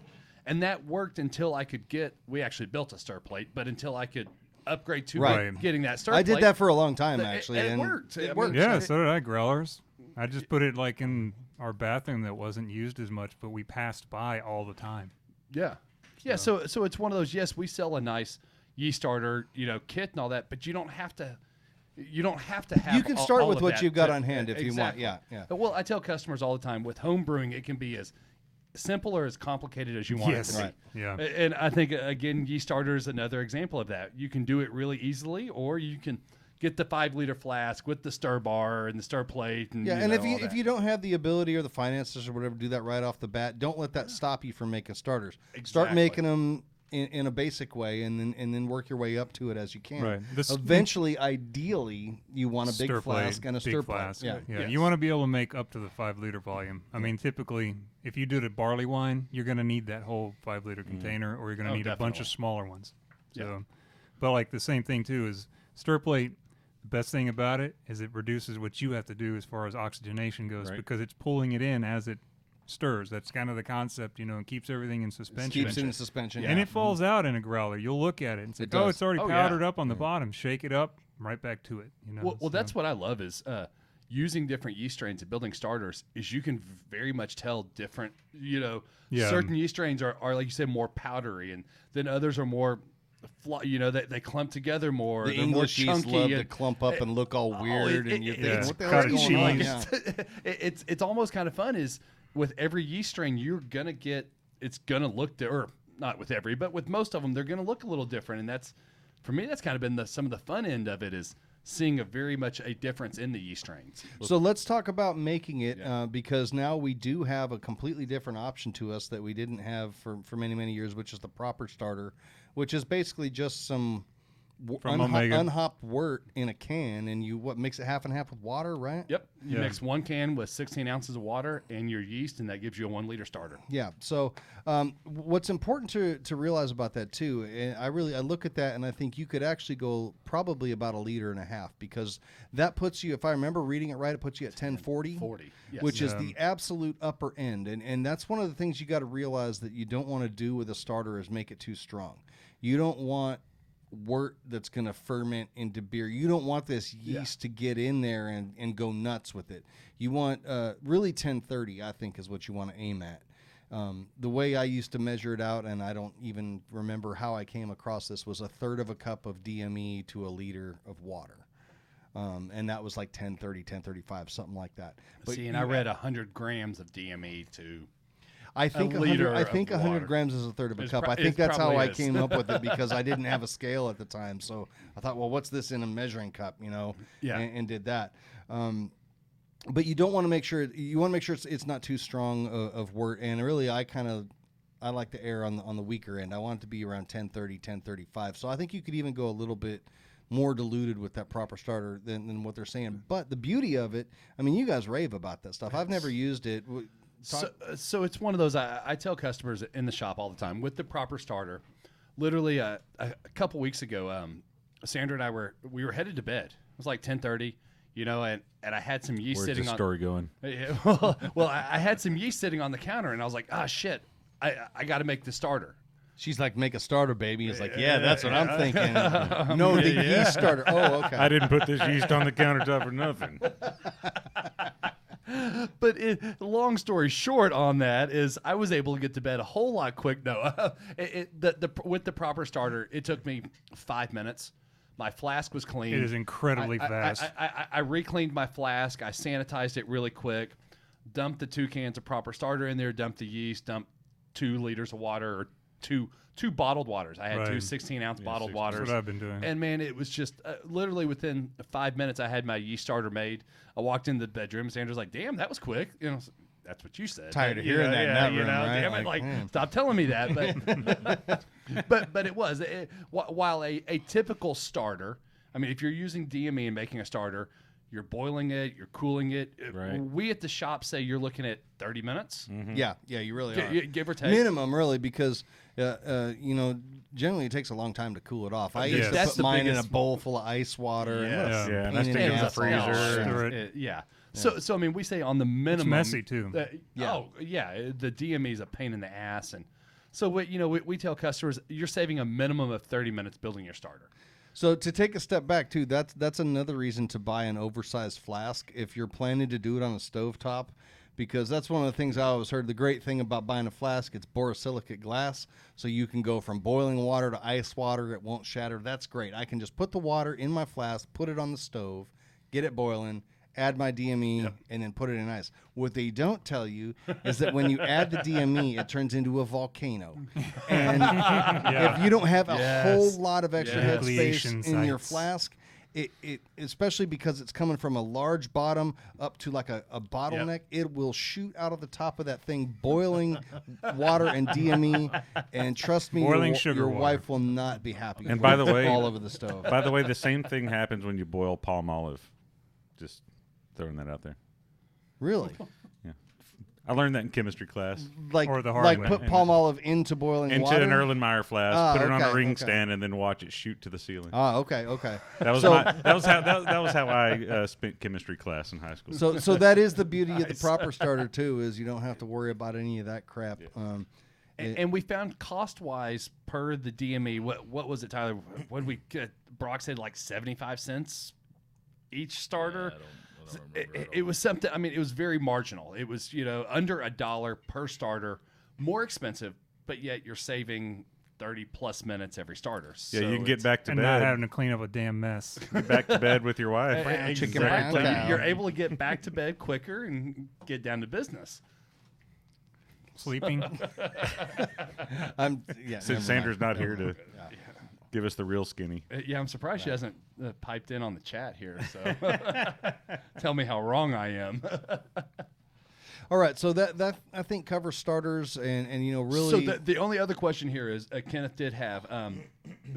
And that worked until I could we actually built a stir plate, but until I could upgrade to getting that stir plate. I did that for a long time, actually. And it worked. It worked. Yeah, so did I, growlers. I just put it like in our bathroom that wasn't used as much, but we passed by all the time. Yeah. Yeah, so it's one of those, yes, we sell a nice yeast starter, kit and all that, but you don't have to have You can start all with of what that you've got on hand if you want. Yeah. Well, I tell customers all the time, with home brewing, it can be as simple or as complicated as you want it to be. Right. Yeah. And I think, again, yeast starter is another example of that. You can do it really easily, or you can get the 5-liter flask with the stir bar and the stir plate. And, Yeah, and all if that. you don't have the ability or the finances or whatever to do that right off the bat, don't let that stop you from making starters. Start Exactly. making them in a basic way, and then work your way up to it as you can. Right. Eventually, ideally, you want a big Stir plate, flask and a big stir flask. plate. Yeah. You want to be able to make up to the 5-liter volume. I mean, typically, if you do the barley wine, you're going to need that whole 5-liter container, or you're going to need a bunch of definitely. smaller ones. So, Yeah. but like the same thing too is stir plate. The best thing about it is it reduces what you have to do as far as oxygenation goes, Right. because it's pulling it in as it stirs. That's kind of the concept, and keeps everything in suspension. Keeps it in suspension. And it falls out in a growler. You'll look at it and say, It "Oh, does. it's already Oh, yeah. powdered up on the bottom." Shake it up, right back to it. Well, so- that's what I love is using different yeast strains and building starters. Is you can very much tell different. Yeah. Certain yeast strains are like you said more powdery, and then others are more. They clump together more. The They're English more yeast chunky love to and- clump up and look all weird, and you're thinking, yeah. what the hell's Cottage going on? cheese. Yeah. it's almost kind of fun. Is with every yeast strain you're gonna get, it's gonna look or not with every, but with most of them they're gonna look a little different, and that's for me that's kind of been some of the fun end of it is seeing very much a difference in the yeast strains. So let's talk about making it because now we do have a completely different option to us that we didn't have for many, many years, which is the proper starter, which is basically just some From Omega. unhopped wort in a can, and you mix it half and half with water, right? Yep. You Yeah. mix 1 can with 16 ounces of water and your yeast, and that gives you a 1-liter starter. Yeah. So what's important to realize about that too, and I look at that and I think you could actually go probably about 1.5 liters, because that puts you, if I remember reading it right, it puts you at 1040. 40. Yes. Which is the absolute upper end. And that's one of the things you got to realize that you don't want to do with a starter is make it too strong. You don't want wort that's going to ferment into beer. You don't want this yeast to get in there and go nuts with it. You want really 1030, I think, is what you want to aim at. The way I used to measure it out, and I don't even remember how I came across this, was 1/3 of a cup of DME to 1 liter of water. And that was like 1030, 1035, something like that. But See, and I read 100 grams of DME to. I think a liter 100, I think of 100 water. grams is 1/3 of a It's cup. pro- I think it that's how probably I is. came up with it, because I didn't have a scale at the time. So I thought, well, what's this in a measuring cup, Yeah. and did that. But you don't want to make sure it's not too strong of wort. And really, I like to err on the weaker end. I want it to be around 1030, 1035. So I think you could even go a little bit more diluted with that proper starter than what they're saying. But the beauty of it, I mean, you guys rave about that stuff. I've never used it. So it's one of those I tell customers in the shop all the time with the proper starter. Literally a couple weeks ago, Sandra and I were headed to bed. It was like 10:30, and I had some yeast Where's sitting the on. story going? Well, I had some yeast sitting on the counter, and I was like, shit, I got to make the starter. She's like, make a starter, baby. It's like, yeah, that's what I'm thinking. No, the yeast starter. Oh, okay. I didn't put this yeast on the countertop for nothing. But long story short on that is I was able to get to bed a whole lot quick. No, with the proper starter, it took me 5 minutes. My flask was clean. It is incredibly I fast. I re-cleaned my flask. I sanitized it really quick. Dumped the 2 cans of proper starter in there. Dumped the yeast. Dumped 2 liters of water, or two bottled waters. I had Right. 2 16-ounce bottled 16. waters. That's what I've been doing. And man, it was just literally within 5 minutes, I had my yeast starter made. I walked in the bedroom. Sandra's like, "Damn, that was quick." That's what you said. Tired of hearing that in that room, right? Damn it, Like, stop telling me that. But it was while a typical starter. I mean, if you're using DME and making a starter, you're boiling it, you're cooling it. Right. We at the shop say you're looking at 30 minutes, Yeah, you really are. give or take. Minimum, really, because generally it takes a long time to cool it off. I used to That's put the mine in a biggest- bowl full of ice water. And what a Yeah. Yeah, and pain I stick it in the ass. freezer. Stir And it. yeah. So I mean, we say on the minimum. messy, too. Yeah. Oh yeah, the DME is a pain in the ass, and so we tell customers you're saving a minimum of 30 minutes building your starter. So to take a step back too, that's another reason to buy an oversized flask if you're planning to do it on a stovetop, because that's one of the things I always heard. The great thing about buying a flask, it's borosilicate glass, so you can go from boiling water to ice water. It won't shatter. That's great. I can just put the water in my flask, put it on the stove, get it boiling, add my DME, and then put it in ice. What they don't tell you is that when you add the DME, it turns into a volcano. And if you don't have a whole lot of extra headspace in your flask, it especially because it's coming from a large bottom up to like a bottleneck, it will shoot out of the top of that thing boiling water and DME, and trust me, your wife will not be happy. And by the way, all over the stove. By the way, the same thing happens when you boil palm olive. Just throwing that out there. Really? I learned that in chemistry class. Or the hard way. Put palm olive into boiling water? Into an Erlenmeyer flask, put it on a ring stand, and then watch it shoot to the ceiling. Okay. That was how I spent chemistry class in high school. So that is the beauty of the proper starter too, is you don't have to worry about any of that crap. And we found cost-wise per the DME, what was it, Tyler? What did we get? Brock said like 75 cents each starter. It was something. I mean, it was very marginal. It was under $1 per starter, more expensive, but yet you're saving 30+ minutes every starter. Yeah, so you can get back to bed and not having to clean up a damn mess. Get back to bed with your wife. Exactly. You're able to get back to bed quicker and get down to business. Sleeping. Since Sandra's not here to give us the real skinny. Yeah, I'm surprised she hasn't piped in on the chat here. So tell me how wrong I am. All right, so that I think covers starters and really. So the only other question here is Kenneth did have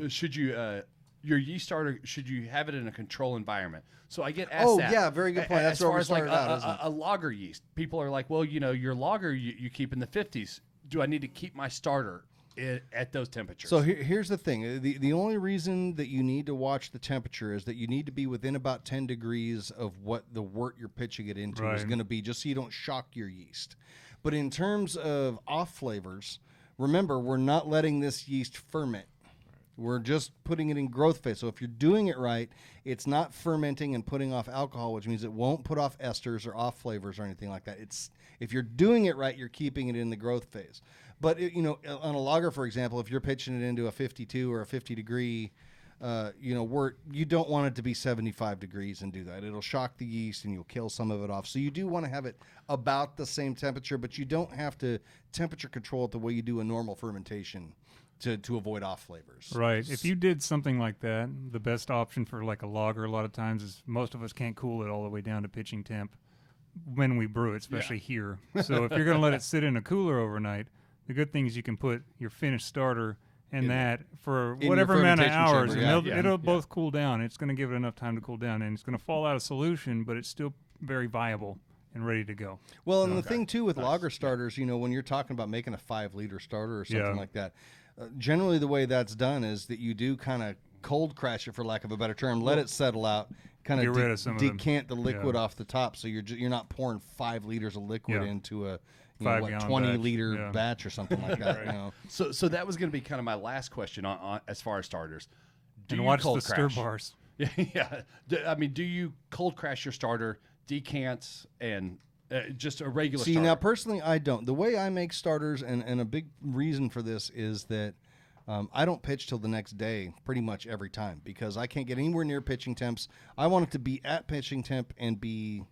should you your yeast starter, should you have it in a control environment? So I get asked that. Oh yeah, very good point. That's as far as like a lager yeast. People are like, well, your lager you keep in the 50s. Do I need to keep my starter at those temperatures? So here's the thing. The only reason that you need to watch the temperature is that you need to be within about 10 degrees of what the wort you're pitching it into is going to be, just so you don't shock your yeast. But in terms of off flavors, remember, we're not letting this yeast ferment. We're just putting it in growth phase. So if you're doing it right, it's not fermenting and putting off alcohol, which means it won't put off esters or off flavors or anything like that. If you're doing it right, you're keeping it in the growth phase. But on a lager, for example, if you're pitching it into a 52 or a 50 degree, wort, you don't want it to be 75 degrees and do that. It'll shock the yeast and you'll kill some of it off. So you do want to have it about the same temperature, but you don't have to temperature control it the way you do a normal fermentation to avoid off flavors. Right. If you did something like that, the best option for like a lager a lot of times is most of us can't cool it all the way down to pitching temp when we brew it, especially here. So if you're going to let it sit in a cooler overnight, the good thing is you can put your finished starter and that for whatever amount of hours, and it'll both cool down. It's going to give it enough time to cool down, and it's going to fall out of solution, but it's still very viable and ready to go. Well, and the thing too with lager starters, when you're talking about making a 5-liter starter or something like that, generally the way that's done is that you do kind of cold crash it, for lack of a better term, let it settle out, kind of decant the liquid off the top, so you're not pouring 5 liters of liquid into a 20-liter batch or something like that. So that was going to be kind of my last question on as far as starters. Do you watch the stir bars? Yeah. Do you cold crash your starter, decant, and just a regular starter? Now, personally, I don't. The way I make starters, and a big reason for this is that I don't pitch till the next day pretty much every time, because I can't get anywhere near pitching temps. I want it to be at pitching temp and be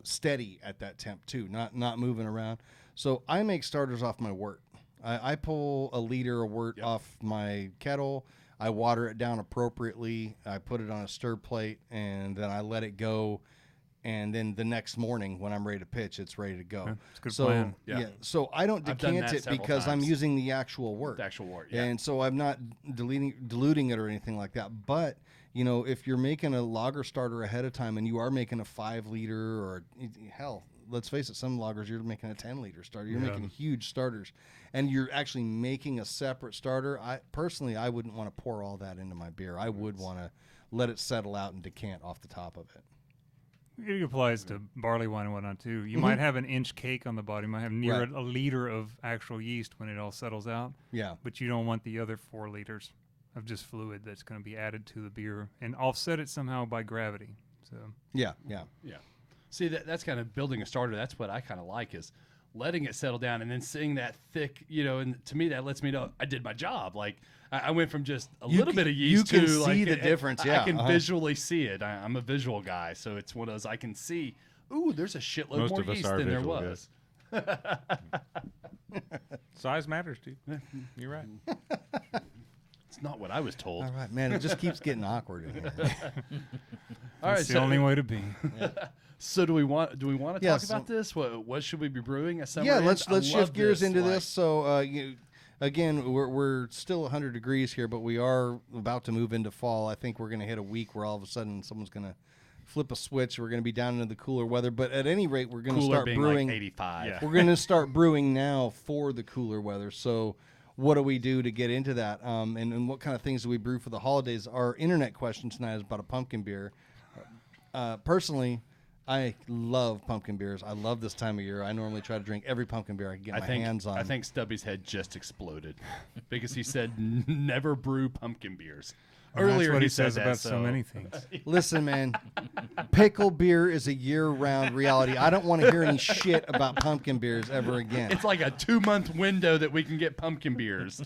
steady at that temp too, not moving around. So I make starters off my wort. I pull a liter of wort off my kettle. I water it down appropriately. I put it on a stir plate, and then I let it go. And then the next morning when I'm ready to pitch, it's ready to go. That's a good plan. Yeah. So I don't decant it because I'm using the actual wort. The actual wort, yeah. And so I'm not diluting it or anything like that. But if you're making a lager starter ahead of time and you are making a 5-liter, or hell, let's face it, some lagers you're making a 10-liter starter. You're making huge starters, and you're actually making a separate starter. I wouldn't want to pour all that into my beer. I would want to let it settle out and decant off the top of it. It applies to barley wine and whatnot too. You might have an inch cake on the bottom. You might have near a liter of actual yeast when it all settles out. Yeah. But you don't want the other 4 liters of just fluid that's going to be added to the beer and offset it somehow by gravity. So yeah. See, that's kind of building a starter. That's what I kind of like is letting it settle down, and then seeing that thick, and to me that lets me know I did my job. Like I went from just a little bit of yeast you can to see like the difference. Yeah, I can visually see it. I'm a visual guy, so it's one of those I can see. Ooh, there's a shitload Most more of us yeast are than there visual, was. Size matters, dude. You're right. It's not what I was told. All right, man. It just keeps getting awkward in here. All right, It's the only way to be. So do we want to Yeah, talk about this? What should we be brewing? A summer Yeah, age? let's I shift love gears into like- this. So, again, we're still 100 degrees here, but we are about to move into fall. I think we're going to hit a week where all of a sudden someone's going to flip a switch. We're going to be down into the cooler weather. But at any rate, we're going to Cooler start being brewing. like 85. Yeah. We're going to start brewing now for the cooler weather. So, what do we do to get into that? And what kind of things do we brew for the holidays? Our internet question tonight is about a pumpkin beer. Personally, I love pumpkin beers. I love this time of year. I normally try to drink every pumpkin beer I can get my hands on. I think Stubby's head just exploded because he said never brew pumpkin beers. And Earlier that's what he he said says that, about so many things. Listen, man, pickle beer is a year-round reality. I don't want to hear any shit about pumpkin beers ever again. It's like a 2-month window that we can get pumpkin beers.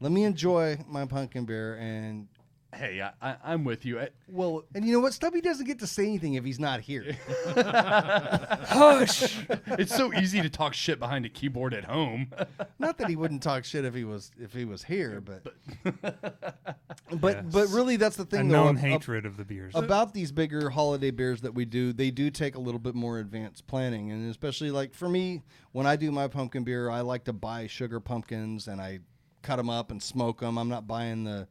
Let me enjoy my pumpkin beer, and Hey, I'm with you. you know what? Stubby doesn't get to say anything if he's not here. Hush! It's so easy to talk shit behind a keyboard at home. Not that he wouldn't talk shit if he was here, but Yes. but really that's the A thing known though. hatred of the beers. About these bigger holiday beers that we do, they do take a little bit more advanced planning, and especially like for me, when I do my pumpkin beer, I like to buy sugar pumpkins and I cut them up and smoke them. I'm not buying the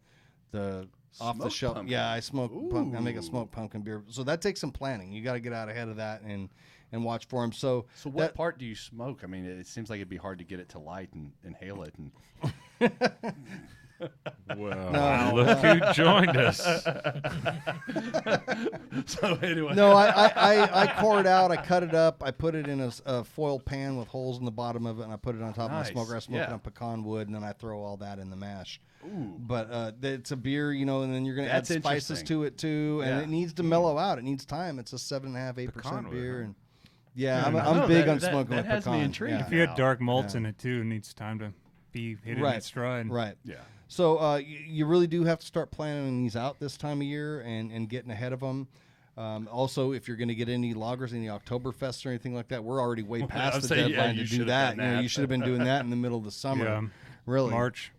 off the Smoked shelf. pumpkin. Yeah, I smoke. I make a smoked pumpkin beer, so that takes some planning. You got to get out ahead of that and watch for them. So So what part do you smoke? I mean, it seems like it'd be hard to get it to light and inhale it. And Well, No. look who joined us. so anyway, No, I pour it out. I cut it up. I put it in a foil pan with holes in the bottom of it, and I put it on top Nice. of my smoker. I smoke it Yeah. on pecan wood, and then I throw all that in the mash. Ooh. But it's a beer, and then you're going to add That's spices interesting. to it too, and Yeah. it needs to mellow out. It needs time. It's a 7.5%, 8% Pecan wood, beer, huh? and yeah, Yeah, I'm no, big that- on that- smoking that with has me pecan. intrigued. Yeah. If you had dark malts Yeah. in it too, it needs time to be hit in Right. its stride. Right. Yeah. So you really do have to start planning these out this time of year and getting ahead of them. Also, if you're going to get any lagers, any Oktoberfest or anything like that, we're already way past I'd the say, yeah, deadline you to should do have that. done that. You should have been doing that in the middle of the summer. Yeah. Really. March.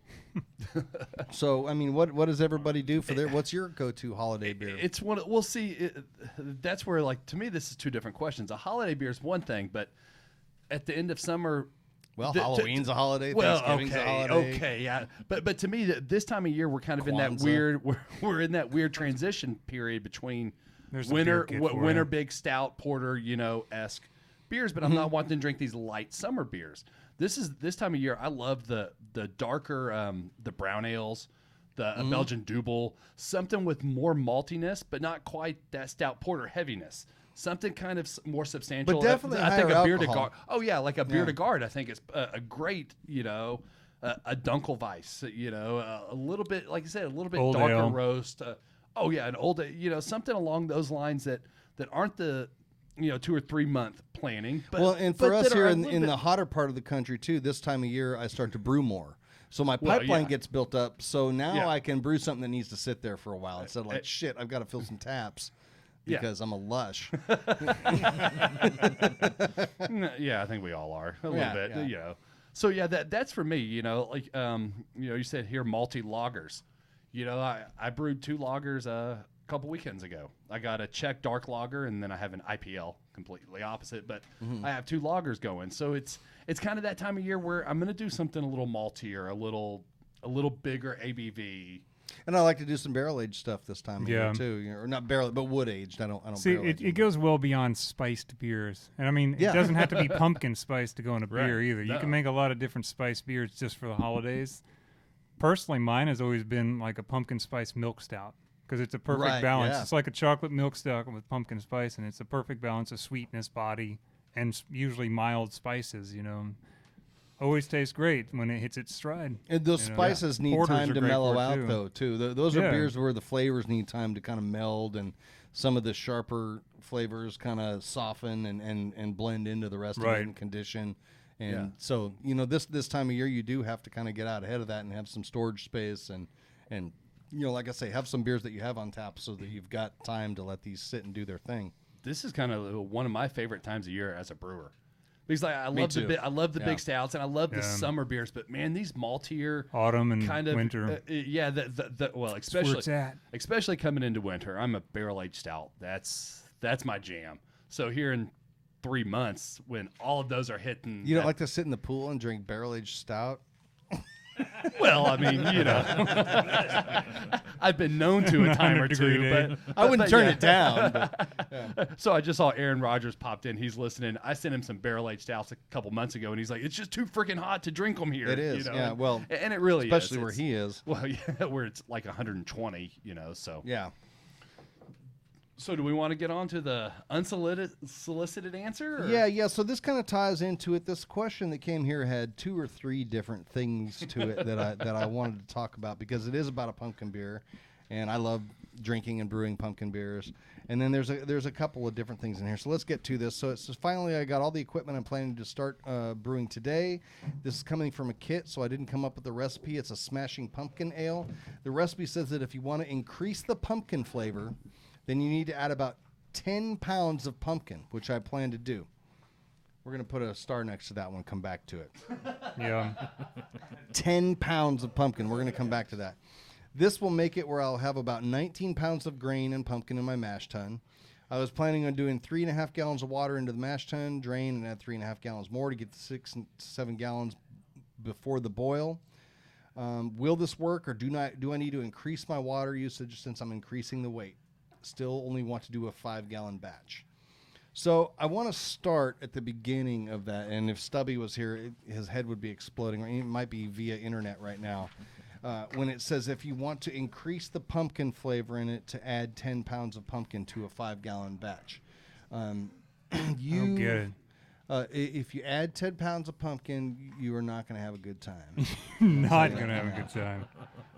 So, I mean, what does everybody do for their? What's your go-to holiday beer? It's one. We'll see. That's where, like, to me, this is two different questions. A holiday beer is one thing, but at the end of summer, well, the- Halloween's a holiday. well, Thanksgiving's a holiday. okay, yeah. But to me, this time of year, we're kind of in that Kwanzaa. weird. We're in that weird transition period between There's a winter, beer kit for winter you. big stout porter, esque beers. But I'm Mm-hmm. not wanting to drink these light summer beers. This time of year. I love the darker, the brown ales, the Mm-hmm. Belgian Double, something with more maltiness, but not quite that stout porter heaviness. Something kind of more substantial. But definitely I think higher a Bier De alcohol. Garde. Oh yeah, like a Bier Yeah. De Garde. I think it's a great, a Dunkelweiss. A little bit, like I said, a little bit Old darker ale. roast. An old, something along those lines that aren't the 2 or 3 month planning. But, Well, and but for us that are here a in little bit- the hotter part of the country too, this time of year I start to brew more. So my Well, pipeline yeah. gets built up. So now Yeah. I can brew something that needs to sit there for a while instead of like shit. I've got to fill some taps Yeah. because I'm a lush. Yeah, I think we all are a little Yeah, bit. yeah. So yeah, that's for me. You said here malty lagers. I brewed 2 lagers a couple weekends ago. I got a Czech dark lager, and then I have an IPL, completely opposite. But I have 2 lagers going. So it's kind of that time of year where I'm going to do something a little maltier, a little bigger ABV. And I like to do some barrel aged stuff this time of Yeah. year too. Or not barrel, but wood aged. I don't. See, barrel age it them. goes well beyond spiced beers. And I mean, Yeah. it doesn't have to be pumpkin spice to go in a Right. beer either. You No. can make a lot of different spiced beers just for the holidays. Personally, mine has always been like a pumpkin spice milk stout because it's a perfect Right, balance. yeah. It's like a chocolate milk stout with pumpkin spice, and it's a perfect balance of sweetness, body, and usually mild spices, always tastes great when it hits its stride. And those spices need Porters time are to great mellow for it, out, too. too. Those are beers where the flavors need time to kind of meld, and some of the sharper flavors kind of soften and blend into the rest of it and condition. And so, this time of year, you do have to kind of get out ahead of that and have some storage space and like I say, have some beers that you have on tap so that you've got time to let these sit and do their thing. This is kind of one of my favorite times of year as a brewer. Because I love the big stouts and I love the summer beers, but man, these maltier autumn and kind of winter, especially coming into winter. I'm a barrel aged stout. That's my jam. So here in 3 months, when all of those are hitting, you don't like to sit in the pool and drink barrel aged stout. Well, I mean, I've been known to a time or two, but I wouldn't turn it down. But, So I just saw Aaron Rodgers popped in. He's listening. I sent him some barrel-aged stouts a couple months ago, and he's like, "It's just too freaking hot to drink them here." It is, yeah. Well, and it really especially is. where he is. Well, yeah, where it's like 120. So yeah. So do we want to get on to the unsolicited answer? Or? Yeah. So this kind of ties into it. This question that came here had 2 or 3 different things to it that I wanted to talk about, because it is about a pumpkin beer, and I love drinking and brewing pumpkin beers. And then there's a couple of different things in here. So let's get to this. So it says, finally, I got all the equipment I'm planning to start brewing today. This is coming from a kit, so I didn't come up with the recipe. It's a smashing pumpkin ale. The recipe says that if you want to increase the pumpkin flavor, then you need to add about 10 pounds of pumpkin, which I plan to do. We're going to put a star next to that one, come back to it. Yeah. 10 pounds of pumpkin. We're going to come back to that. This will make it where I'll have about 19 pounds of grain and pumpkin in my mash tun. I was planning on doing 3.5 gallons of water into the mash tun, drain, and add 3.5 gallons more to get the 6 to 7 gallons before the boil. Will this work, or do I need to increase my water usage since I'm increasing the weight? Still only want to do a 5-gallon batch. So I want to start at the beginning of that, and if Stubby was here, his head would be exploding. It might be via internet right now. When it says if you want to increase the pumpkin flavor in it, to add 10 pounds of pumpkin to a 5-gallon batch. If you add 10 pounds of pumpkin, you are not going to have a good time. Not going to have a good time.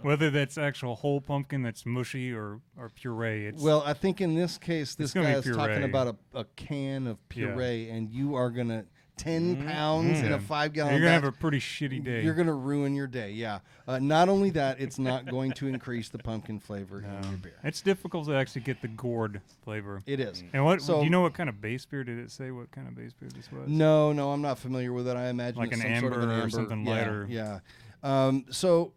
Whether that's actual whole pumpkin that's mushy or puree. Well, I think in this case, this guy is talking about a can of puree, and you are going to 10 pounds in a 5-gallon You're going to batch. have a pretty shitty day. You're going to ruin your day, yeah. Not only that, it's not going to increase the pumpkin flavor in your beer. It's difficult to actually get the gourd flavor. It is. And do you know what kind of base beer? Did it say what kind of base beer this was? No, I'm not familiar with it. I imagine like it's an some sort of an amber or something lighter. Yeah. So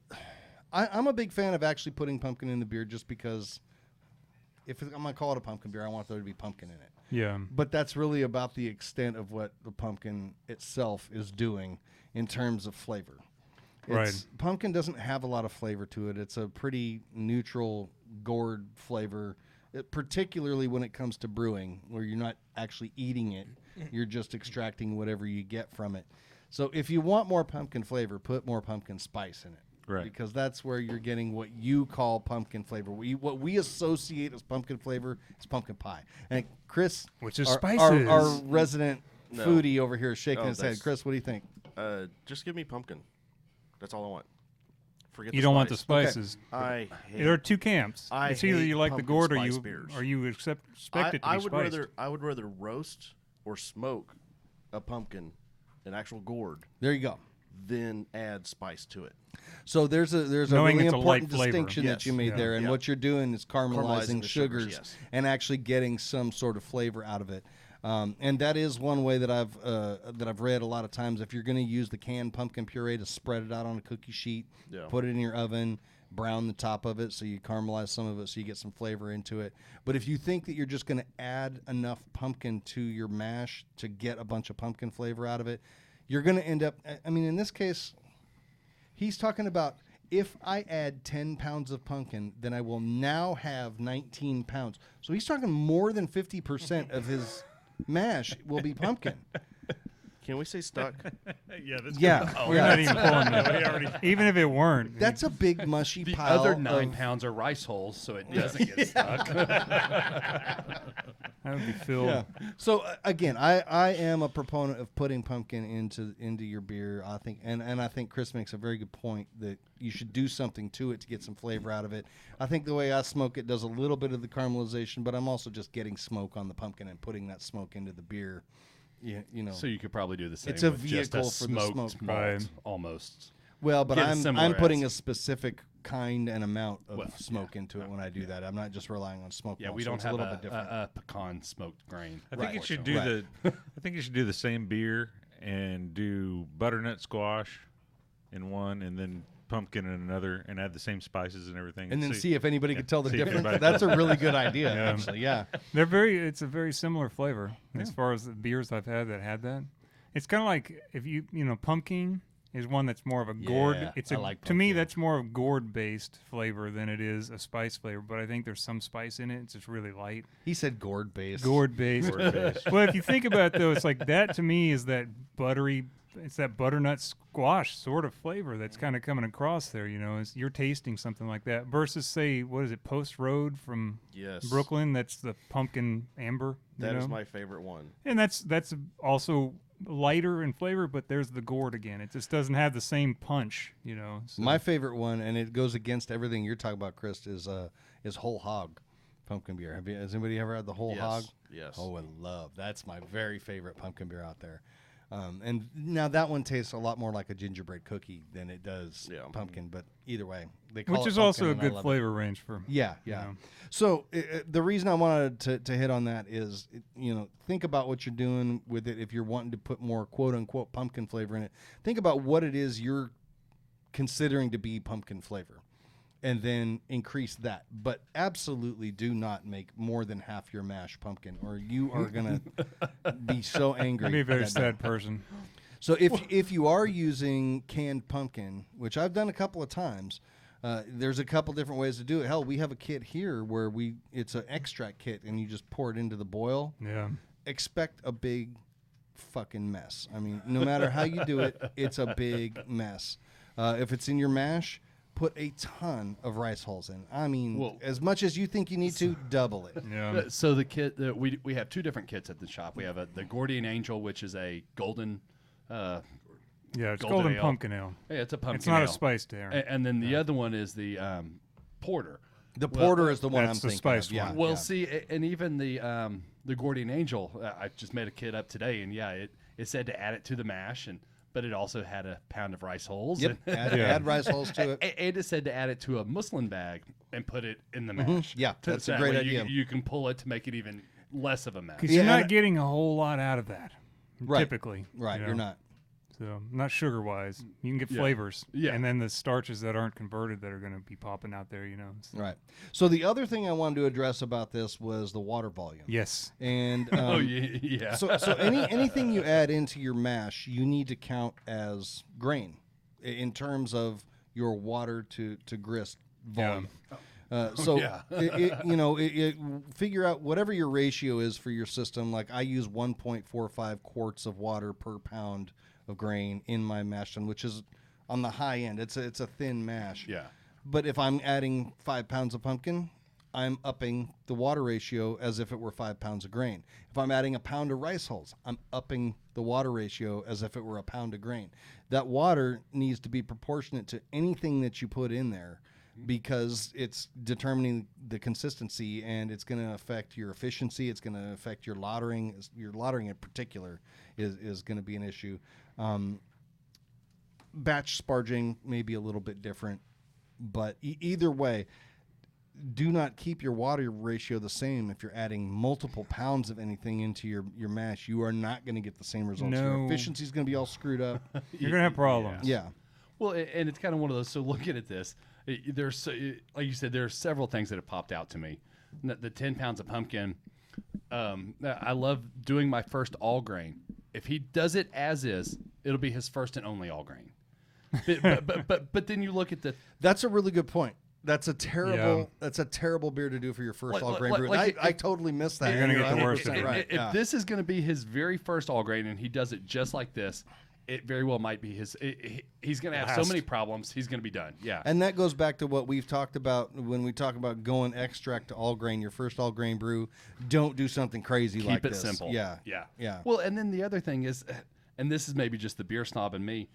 I'm a big fan of actually putting pumpkin in the beer, just because if I'm going to call it a pumpkin beer, I want there to be pumpkin in it. Yeah. But that's really about the extent of what the pumpkin itself is doing in terms of flavor. Right. Pumpkin doesn't have a lot of flavor to it. It's a pretty neutral gourd flavor, particularly when it comes to brewing, where you're not actually eating it. You're just extracting whatever you get from it. So if you want more pumpkin flavor, put more pumpkin spice in it. Right. Because that's where you're getting what you call pumpkin flavor. What we associate as pumpkin flavor is pumpkin pie. And Chris, which is our resident foodie over here, is shaking his head. Chris, what do you think? Just give me pumpkin. That's all I want. Forget you the don't spice. want the spices. Okay. There are 2 camps. It's either you like the gourd or you expect it to be spiced. I would rather roast or smoke a pumpkin, an actual gourd. There you go. Then add spice to it. So there's a really important distinction that you made there, and what you're doing is caramelizing sugars and actually getting some sort of flavor out of it. And that is one way that I've read a lot of times. If you're going to use the canned pumpkin puree to spread it out on a cookie sheet, put it in your oven, brown the top of it so you caramelize some of it so you get some flavor into it. But if you think that you're just going to add enough pumpkin to your mash to get a bunch of pumpkin flavor out of it, you're going to end up, I mean, in this case, he's talking about if I add 10 pounds of pumpkin, then I will now have 19 pounds. So he's talking more than 50% of his mash will be pumpkin. Can we say stuck? We're not even pulling that. Even if it weren't. That's a big mushy the pile. The other 9 pounds are rice holes, so it doesn't get stuck. That would be filled. Yeah. So again, I am a proponent of putting pumpkin into your beer. I think, and I think Chris makes a very good point that you should do something to it to get some flavor out of it. I think the way I smoke it does a little bit of the caramelization, but I'm also just getting smoke on the pumpkin and putting that smoke into the beer. You know. So you could probably do the same. It's a with just vehicle for the smoked smoke. malt, Right. almost. Well, but Get a I'm similar putting a as- specific kind and amount of Well, smoke into it when I do that. I'm not just relying on smoke. Yeah, malt, we so don't it's have a little bit different. a pecan smoked grain. I think you should do Right. I think you should do the same beer and do butternut squash in one, and then pumpkin in another, and add the same spices and everything. and then see if anybody could tell the see if difference. anybody- That's a really good idea, Yeah. actually. Yeah. It's a very similar flavor as far as the beers I've had that had that. It's kind of like if you pumpkin is one that's more of a gourd. Yeah, It's I like to me pumpkin. that's more of gourd based flavor than it is a spice flavor. But I think there's some spice in it. It's just really light. He said gourd based. Gourd based. Well, if you think about it, though, it's like that to me is that buttery. It's that butternut squash sort of flavor that's kind of coming across there. Is you're tasting something like that versus say what is it, Post Road from Yes. Brooklyn? That's the pumpkin amber. That is my favorite one. And that's also lighter in flavor, but there's the gourd again. It just doesn't have the same punch, So. My favorite one, and it goes against everything you're talking about, Chris, is whole hog pumpkin beer. Has anybody ever had the whole Yes. hog? Yes. Oh, I love. That's my very favorite pumpkin beer out there. And now that one tastes a lot more like a gingerbread cookie than it does Yeah. pumpkin. But either way, they call Which it is also a pumpkin, and I good love it. flavor range for. Yeah. know. So the reason I wanted to hit on that is, think about what you're doing with it. If you're wanting to put more quote unquote pumpkin flavor in it, think about what it is you're considering to be pumpkin flavor, and then increase that. But absolutely do not make more than half your mash pumpkin, or you are gonna be so angry. I'd be a very that day. sad person. So if you are using canned pumpkin, which I've done a couple of times, there's a couple different ways to do it. Hell, we have a kit here where it's an extract kit, and you just pour it into the boil. Yeah. Expect a big fucking mess. I mean, no matter how you do it, it's a big mess. If it's in your mash, put a ton of rice hulls in. I mean, as much as you think you need to, double it. Yeah. So the kit we have two different kits at the shop. We have the Gordian Angel, which is a golden. Yeah, it's Golden golden ale. pumpkin ale. Yeah, it's a pumpkin. It's not ale. a spiced ale. And then the other one is the porter. The porter is the one I'm that's the thinking spiced of. Yeah, one. Well, yeah. see, and even the Gordian Angel, I just made a kit up today, and yeah, it said to add it to the mash, but it also had a pound of rice hulls. Yep, add rice hulls to it. And it said to add it to a muslin bag and put it in the mash. Yeah, So that's a that great way idea. You can pull it to make it even less of a mess. Because Yeah, you're and- not getting a whole lot out of that. Right. Typically. Right, you're not. So not sugar wise. You can get Yeah. flavors. Yeah. And then the starches that aren't converted that are going to be popping out there, So. Right. So the other thing I wanted to address about this was the water volume. Yes. And Oh yeah. so anything you add into your mash, you need to count as grain in terms of your water to grist volume. Figure out whatever your ratio is for your system. Like I use 1.45 quarts of water per pound of grain in my mash tun, which is on the high end. It's a thin mash. Yeah. But if I'm adding 5 pounds of pumpkin, I'm upping the water ratio as if it were 5 pounds of grain. If I'm adding a pound of rice hulls, I'm upping the water ratio as if it were a pound of grain. That water needs to be proportionate to anything that you put in there because it's determining the consistency and it's going to affect your efficiency. It's going to affect your lautering. Your lautering in particular is going to be an issue. Batch sparging may be a little bit different, but either way, do not keep your water ratio the same. If you're adding multiple pounds of anything into your mash, you are not going to get the same results. Your No. efficiency is going to be all screwed up. You're going to have problems. Yeah. Well, and it's kind of one of those. So looking at this, there's like you said, there are several things that have popped out to me. The 10 pounds of pumpkin. I love doing my first all grain. If he does it as is, it'll be his first and only all grain. But then you look at the That's a really good point. That's a terrible beer to do for your first Like- all grain like- brew. like I it- totally missed that. You're gonna get the worst of 100% it. right. If this is going to be his very first all grain and he does it just like this, it very well might be his. He's going to have so many problems. He's going to be done. Yeah. And that goes back to what we've talked about when we talk about going extract to all grain, your first all grain brew. Don't do something crazy like this. Keep it simple. Yeah. Yeah. Well, and then the other thing is, and this is maybe just the beer snob in me,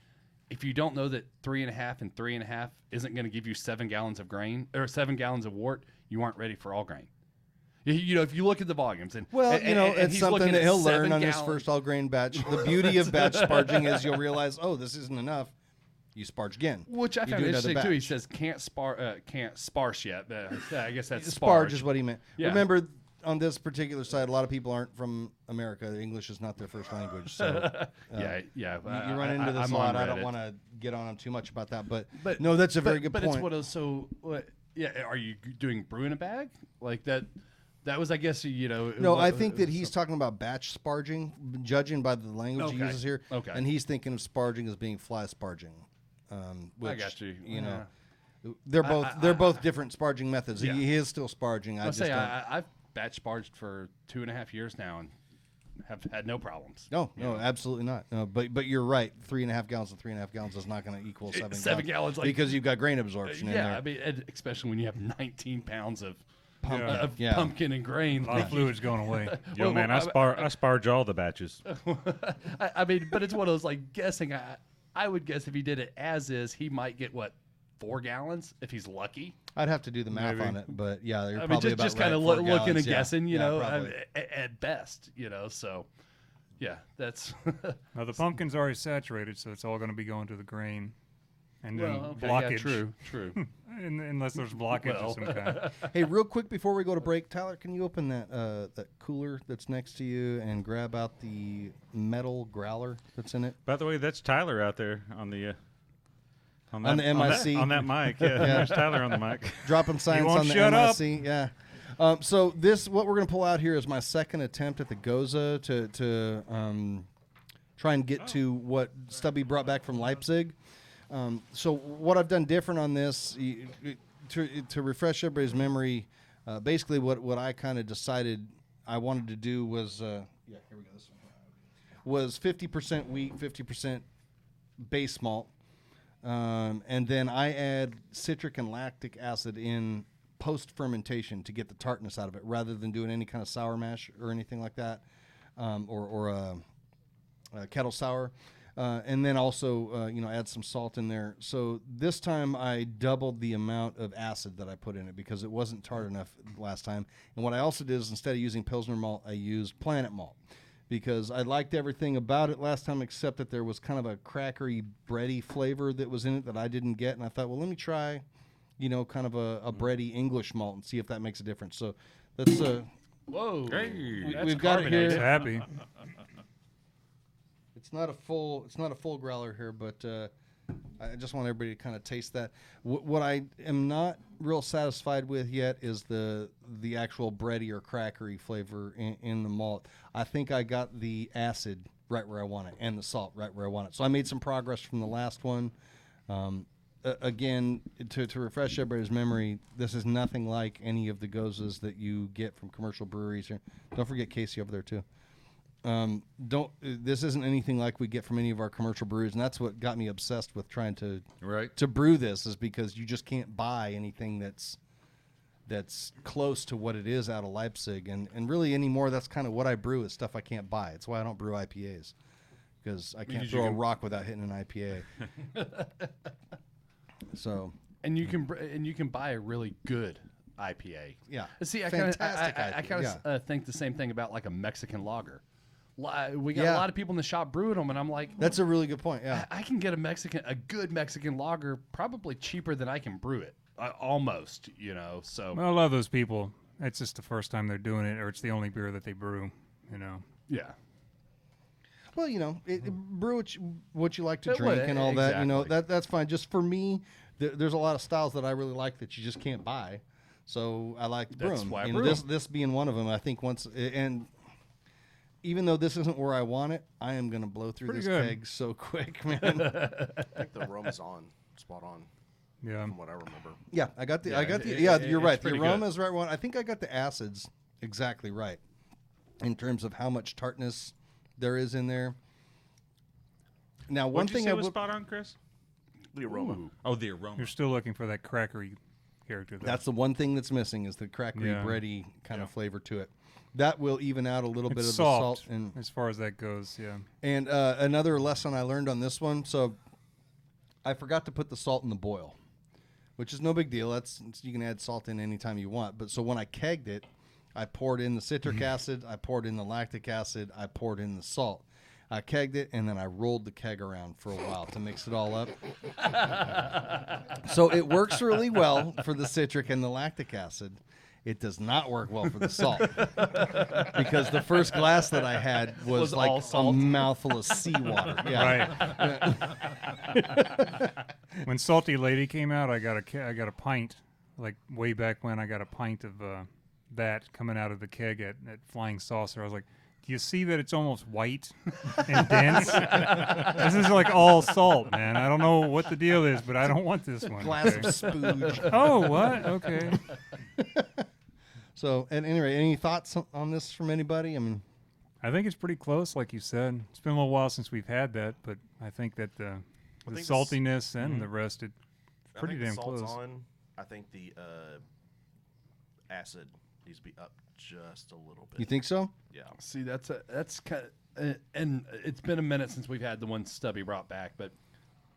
if you don't know that 3.5 and 3.5 isn't going to give you 7 gallons of grain or 7 gallons of wort, you aren't ready for all grain. You know, if you look at the volumes, and it's he's something looking that at he'll 7 learn on his gallons. first all grain batch. The beauty of batch sparging is you'll realize, oh, this isn't enough. You sparge again, Which I You found do another interesting too. He batch. says can't sparse yet. But I guess that's Sparge is what he meant. Yeah. Remember, on this particular side, a lot of people aren't from America. English is not their first language. So yeah. you run into this I'm a lot. on I don't Reddit. want to get on him too much about that, but no, that's a very good but point. it's one of those, so what? Yeah, are you doing brew in a bag like that? That was, I guess, No, I think that he's talking about batch sparging, judging by the language he Okay. uses here. Okay. And he's thinking of sparging as being fly sparging. Which, I got you. You know, Yeah. they're both different sparging methods. Yeah. He is still sparging. I I'll just say don't. I've batch sparged for 2.5 years now and have had no problems. No, absolutely not. No, but you're right. 3.5 gallons of 3.5 gallons is not going to equal 7 gallons, like- because you've got grain absorption in Yeah, there. I mean, and especially when you have 19 pounds of Yeah. pumpkin and grain. A lot of fluid's going away. Yo, man, I sparge all the batches. I mean, but it's one of those like guessing. I would guess if he did it as is, he might get 4 gallons if he's lucky. I'd have to do the math Maybe. on it, but yeah, you're I mean, probably just about kind of right, 4 looking gallons, and yeah. guessing, Yeah, I probably. mean, at best, So, yeah, that's Now, the pumpkin's already saturated, so it's all going to be going to the grain. And then okay, blockage. yeah, true. Unless there's blockage of some kind. Hey, real quick before we go to break, Tyler, can you open that cooler that's next to you and grab out the metal growler that's in it? By the way, that's Tyler out there on the On the MIC. on that mic. Yeah, there's Tyler on the mic. Dropping science won't on the shut up. MIC. Yeah. So what we're going to pull out here is my second attempt at the Goza to try and get to what Stubby brought back from Leipzig. So what I've done different on this, to refresh everybody's memory, basically what I kind of decided I wanted to do was, here we go. This one was 50% wheat, 50% base malt. And then I add citric and lactic acid in post-fermentation to get the tartness out of it, rather than doing any kind of sour mash or anything like that, or a kettle sour. And then also, add some salt in there. So this time I doubled the amount of acid that I put in it because it wasn't tart enough last time. And what I also did is instead of using Pilsner malt, I used Planet malt because I liked everything about it last time except that there was kind of a crackery, bready flavor that was in it that I didn't get. And I thought, well, let me try, kind of a bready English malt and see if that makes a difference. So let's... Whoa, Hey, that's we've got it carbonated. here. Happy. It's not a full growler here, but I just want everybody to kind of taste that. What I am not real satisfied with yet is the actual bready or crackery flavor in the malt. I think I got the acid right where I want it and the salt right where I want it. So I made some progress from the last one. Again, to refresh everybody's memory, this is nothing like any of the Gozas that you get from commercial breweries here. Don't forget Casey over there too. This isn't anything like we get from any of our commercial breweries, and that's what got me obsessed with trying to brew this, is because you just can't buy anything that's close to what it is out of Leipzig, and really anymore that's kind of what I brew is stuff I can't buy. It's why I don't brew IPAs, because I can't throw a rock without hitting an IPA. So And you can buy a really good IPA. yeah, See, I fantastic kind IPA, of think the same thing about like a Mexican lager. We got Yeah. a lot of people in the shop brewing them, and I'm like, that's a really good point. Yeah, I can get a good Mexican lager probably cheaper than I can brew it, almost. So Well, I love those people. It's just the first time they're doing it, or it's the only beer that they brew. yeah. well, brew what you like to Well, drink and all that. exactly. That's fine. Just for me, there's a lot of styles that I really like that you just can't buy. So I like to brew That's them. why I And brew 'em. this being one of them, I think and even though this isn't where I want it, I am going to blow through Pretty this good. keg so quick, man. I think the aroma's spot on, Yeah. from what I remember. Yeah, I got the. Yeah, You're right. it's The pretty aroma good. is right one. I think I got the acids exactly right in terms of how much tartness there is in there. Now, one What'd you thing say I was will. spot on, Chris? The aroma. Ooh. Oh, the aroma. You're still looking for that crackery character, though. That's the one thing that's missing is the crackery, Yeah. bready kind of flavor to it. That will even out a little bit It's of soft, the salt. And as far as that goes, yeah. another lesson I learned on this one. So I forgot to put the salt in the boil, which is no big deal. You can add salt in anytime you want. But so when I kegged it, I poured in the citric acid, I poured in the lactic acid, I poured in the salt. I kegged it, and then I rolled the keg around for a while to mix it all up. So it works really well for the citric and the lactic acid. It does not work well for the salt because the first glass that I had was all like a salt? mouthful of seawater. Yeah. Right. When Salty Lady came out, I got a pint, like way back when. I got a pint of that coming out of the keg at Flying Saucer. I was like, do you see that it's almost white and dense? This is like all salt, man. I don't know what the deal is, but I don't want this one. Glass okay? of spooge. Oh, what? Okay. So, at any rate, any thoughts on this from anybody? I mean, I think it's pretty close, like you said. It's been a little while since we've had that, but I think that the think the saltiness and the rest, it's pretty I think damn the salt's close. on. I think the acid needs to be up just a little bit. you think so? Yeah. See, that's kind of, and it's been a minute since we've had the one Stubby brought back, but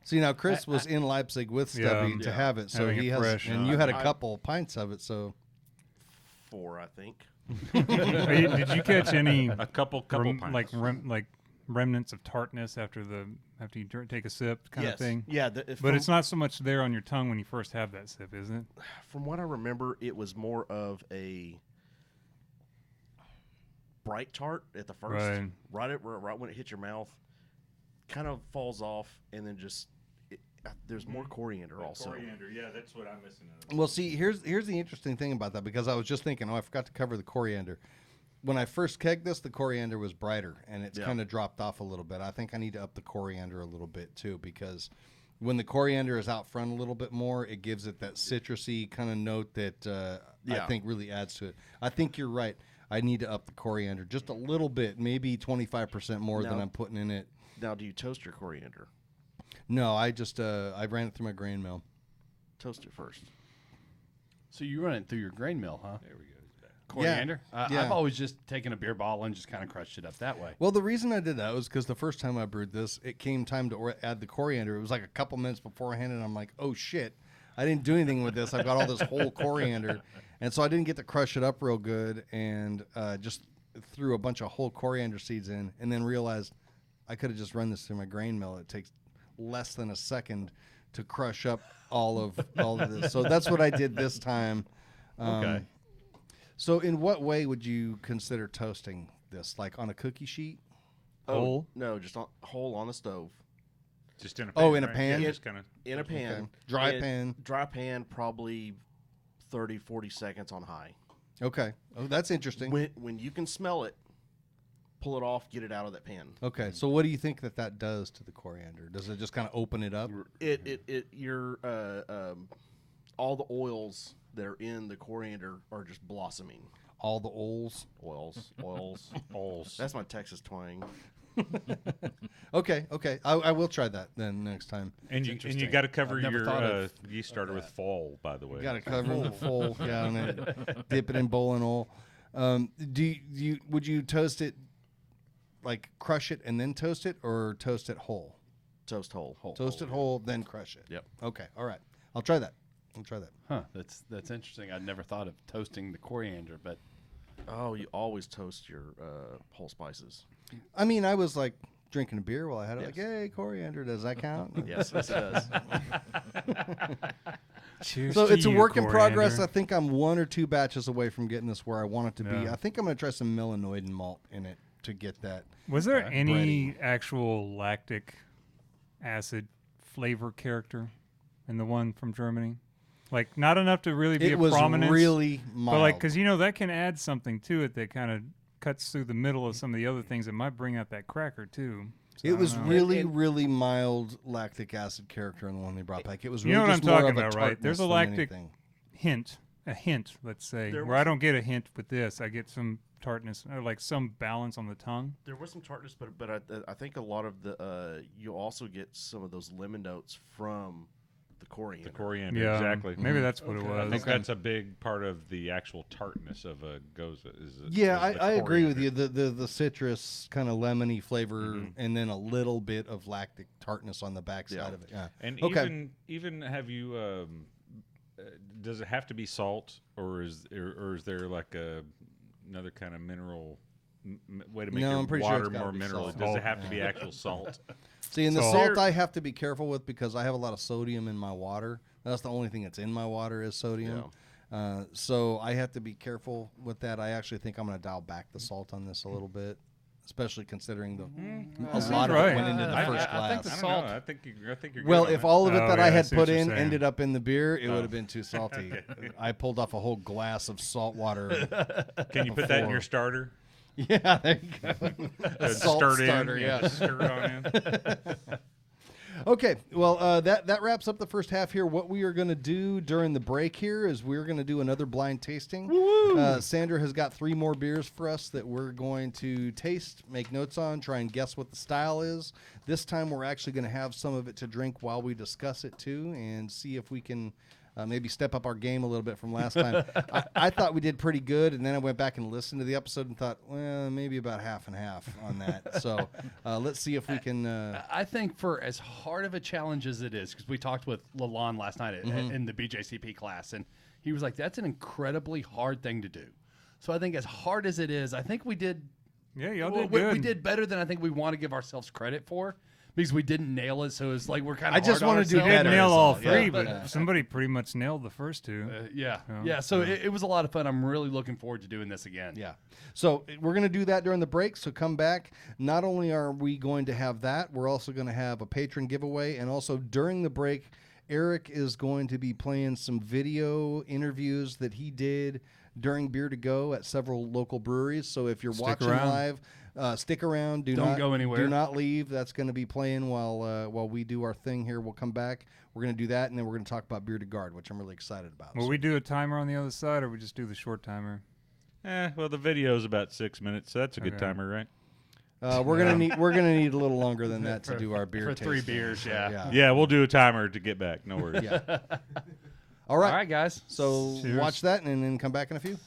See, now Chris was in Leipzig with Stubby Yeah. to have it, so Having he it has, fresh. and you had a couple pints of it, so 4, I think. Did you catch any A couple pints. like remnants of tartness after you take a sip kind of thing? Yeah. But it's not so much there on your tongue when you first have that sip, isn't it? From what I remember, it was more of a bright tart at the first. Right. Right when it hits your mouth, kind of falls off, and then just there's more coriander also. Coriander, yeah, that's what I'm missing. well. See, here's the interesting thing about that because I was just thinking, I forgot to cover the coriander. When I first kegged this, the coriander was brighter, and it's kind of dropped off a little bit. I think I need to up the coriander a little bit too because when the coriander is out front a little bit more, it gives it that citrusy kind of note that I think really adds to it. I think you're right. I need to up the coriander just a little bit, maybe 25% more than I'm putting in it. Now, do you toast your coriander? No, I just I ran it through my grain mill. Toast it first. so you run it through your grain mill, huh? There we go. Coriander. Yeah. I've always just taken a beer bottle and just kind of crushed it up that way. Well, the reason I did that was because the first time I brewed this, it came time to add the coriander. It was like a couple minutes beforehand, and I'm like, oh, shit. I didn't do anything with this. I've got all this whole coriander. And so I didn't get to crush it up real good and just threw a bunch of whole coriander seeds in and then realized I could have just run this through my grain mill. It takes less than a second to crush up all of this. So that's what I did this time. Okay. So in what way would you consider toasting this? Like on a cookie sheet? Oh, no, just whole on the stove. Just in a pan. Oh, in a right? pan? Yeah, just kind of. In a pan. Okay. Dry And pan. Dry pan, probably 30, 40 seconds on high. Okay. Oh, that's interesting. When you can smell it, pull it off, get it out of that pan. Okay. So what do you think that does to the coriander? Does it just kind of open it up? All the oils that are in the coriander are just blossoming. All the oils? Oils. That's my Texas twang. Okay. I will try that then next time. And you interesting. got to cover I've never thought your of yeast starter with fall, by the way. You got to cover the full, and then dip it in bowling oil. Would you toast it, like crush it and then toast it, or toast it whole? Toast whole. Toast it whole, then crush it. Yep. Okay. All right. I'll try that. Huh? That's interesting. I'd never thought of toasting the coriander, but Oh, you always toast your whole spices. I mean, I was like drinking a beer while I had it. Yes. Like, hey, coriander, does that count? Yes, it does. Cheers So to it's a you, work in progress. I coriander. think I'm 1 or 2 batches away from getting this where I want it to be. Yeah. I think I'm going to try some melanoidin malt in it to get that. Was there any bready. actual lactic acid flavor character in the one from Germany? Like, not enough to really be It a was prominence. really mild. But, like, because, you know, that can add something to it that kind of cuts through the middle of some of the other things that might bring out that cracker, too. So I It don't was know. really, really mild lactic acid character in the one they brought back. It was You really know what just I'm more talking of a about, right? There's tartness a than lactic anything. hint a hint, let's say, There where I was- don't get a hint with this. I get some tartness, or like some balance on the tongue. There was some tartness, but I think a lot of the you also get some of those lemon notes from the coriander. The coriander, Yeah, exactly. maybe that's what it Okay. was. I think that's a big part of the actual tartness of a goza. Yeah, is the I agree with you. coriander. The citrus kind of lemony flavor, and then a little bit of lactic tartness on the backside Yeah. of it. Yeah. And Okay. even have you? Does it have to be salt, or is there like another kind of mineral way to make No, your I'm pretty sure water it's gotta more be mineral? salt. Does it have to be actual salt? See, and the So- salt I have to be careful with because I have a lot of sodium in my water. That's the only thing that's in my water is sodium. So I have to be careful with that. I actually think I'm going to dial back the salt on this a little bit, especially considering a lot of right. it went into the I- first I think glass. the I don't salt- know. I think you're Well, good on if that. all of it Oh, that yeah, I I had see what put you're in saying. ended up in the beer, it would have been too salty. I pulled off a whole glass of salt water. Can you put that in before. your starter? Yeah, there you go. A salt Stir it starter, in, yeah. just stir it on in. Okay, well, that wraps up the first half here. What we are going to do during the break here is we're going to do another blind tasting. Sandra has got 3 more beers for us that we're going to taste, make notes on, try and guess what the style is. This time we're actually going to have some of it to drink while we discuss it too and see if we can maybe step up our game a little bit from last time. I thought we did pretty good, and then I went back and listened to the episode and thought, well, maybe about half and half on that. So let's see if we can... I think for as hard of a challenge as it is, because we talked with Lalonde last night in the BJCP class, and he was like, that's an incredibly hard thing to do. So I think as hard as it is, I think we did... Yeah, y'all well, did we good. did better than I think we want to give ourselves credit for, because we didn't nail it. So it's like we're kind I of just want to do You didn't better, nail is all all. 3, Yeah, but somebody pretty much nailed the first 2. Yeah. So it was a lot of fun. I'm really looking forward to doing this again. Yeah. So we're going to do that during the break. So come back. Not only are we going to have that, we're also going to have a patron giveaway. And also during the break, Eric is going to be playing some video interviews that he did during Beer to Go at several local breweries. So if you're watching around. live, stick around. Don't not go anywhere. Do not leave. That's going to be playing while we do our thing here. We'll come back. We're going to do that, and then we're going to talk about Bier De Garde, which I'm really excited about. Will So- we do a timer on the other side, or we just do the short timer? Well, the video is about 6 minutes, so that's a good Okay. timer, right? We're gonna need a little longer than that to do our beer for 3 tasting. beers, So, yeah. Yeah, we'll do a timer to get back. No worries. Yeah. All right. All right, guys. So Cheers. watch that and then come back in a few.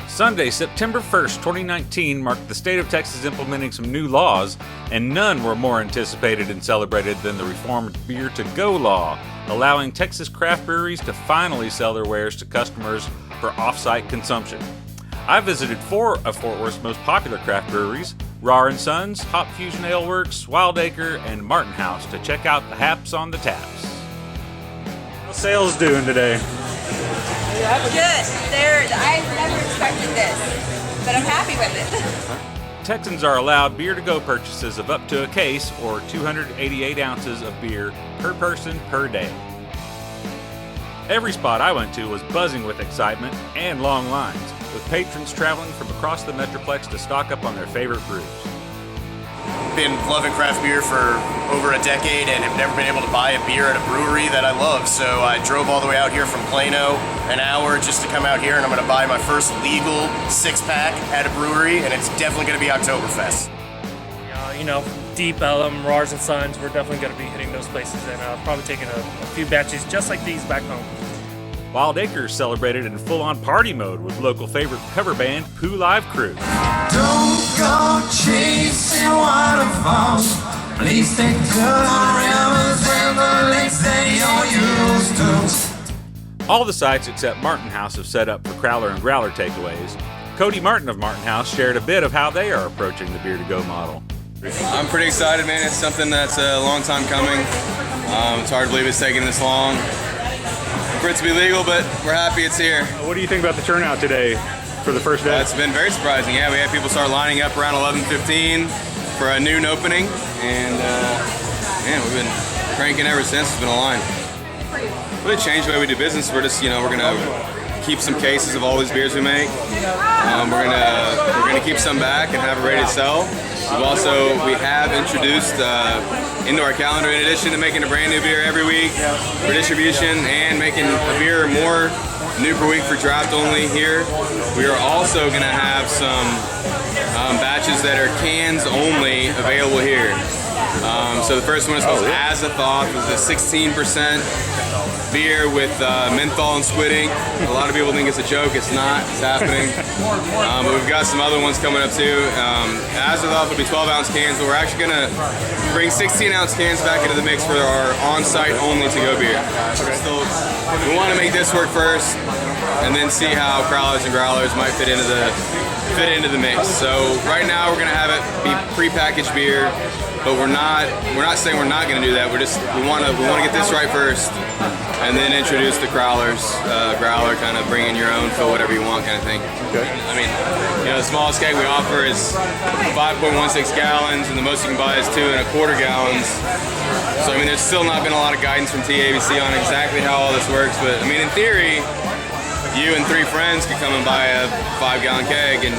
Sunday, September 1st, 2019 marked the state of Texas implementing some new laws, and none were more anticipated and celebrated than the reformed Beer to Go law, allowing Texas craft breweries to finally sell their wares to customers for off-site consumption. I visited 4 of Fort Worth's most popular craft breweries, Rar & Sons, Hop Fusion Ale Works, Wildacre, and Martin House to check out the haps on the taps. How's sales doing today? Good. I never expected this, but I'm happy with it. Texans are allowed beer to go purchases of up to a case or 288 ounces of beer per person per day. Every spot I went to was buzzing with excitement and long lines, with patrons traveling from across the Metroplex to stock up on their favorite brews. Been loving craft beer for over a decade and have never been able to buy a beer at a brewery that I love. So I drove all the way out here from Plano, an hour just to come out here, and I'm going to buy my first legal 6-pack at a brewery, and it's definitely going to be Oktoberfest. Deep Ellum, Rars and Sons, we're definitely going to be hitting those places and probably taking a few batches just like these back home. Wildacre celebrated in full-on party mode with local favorite cover band Pooh Live Crew. Don't go chasing waterfalls. Please stick to the rivers and the lakes that you're used to. All the sites except Martin House have set up for Crowler and Growler takeaways. Cody Martin of Martin House shared a bit of how they are approaching the Beer to Go model. I'm pretty excited, man. It's something that's a long time coming. It's hard to believe it's taking this long for it to be legal, but we're happy it's here. What do you think about the turnout today for the first day? It's been very surprising. Yeah, we had people start lining up around 11:15 for a noon opening, and we've been cranking ever since. It's been a line. Really changed the way we do business. We're just, we're gonna keep some cases of all these beers we make. We're gonna keep some back and have it ready to sell. We have introduced into our calendar, in addition to making a brand new beer every week for distribution and making a beer more new per week for draft only here, we are also gonna have some batches that are cans only available here. So the first one is called As a Thought. It's a 16% beer with menthol and squid ink. A lot of people think it's a joke. It's not. It's happening. But we've got some other ones coming up too. As a Thought will be 12-ounce cans, but we're actually going to bring 16-ounce cans back into the mix for our on-site only to-go beer. So we want to make this work first, and then see how Crowlers and Growlers might fit into the mix. So right now we're going to have it be prepackaged beer. But we're not saying we're not going to do that. We want to get this right first, and then introduce the Crowlers, growler, kind of bring in your own, fill whatever you want, kind of thing. Okay. I mean, the smallest keg we offer is 5.16 gallons, and the most you can buy is 2.25 gallons. So I mean, there's still not been a lot of guidance from TABC on exactly how all this works. But I mean, in theory, you and 3 friends could come and buy a 5-gallon keg, and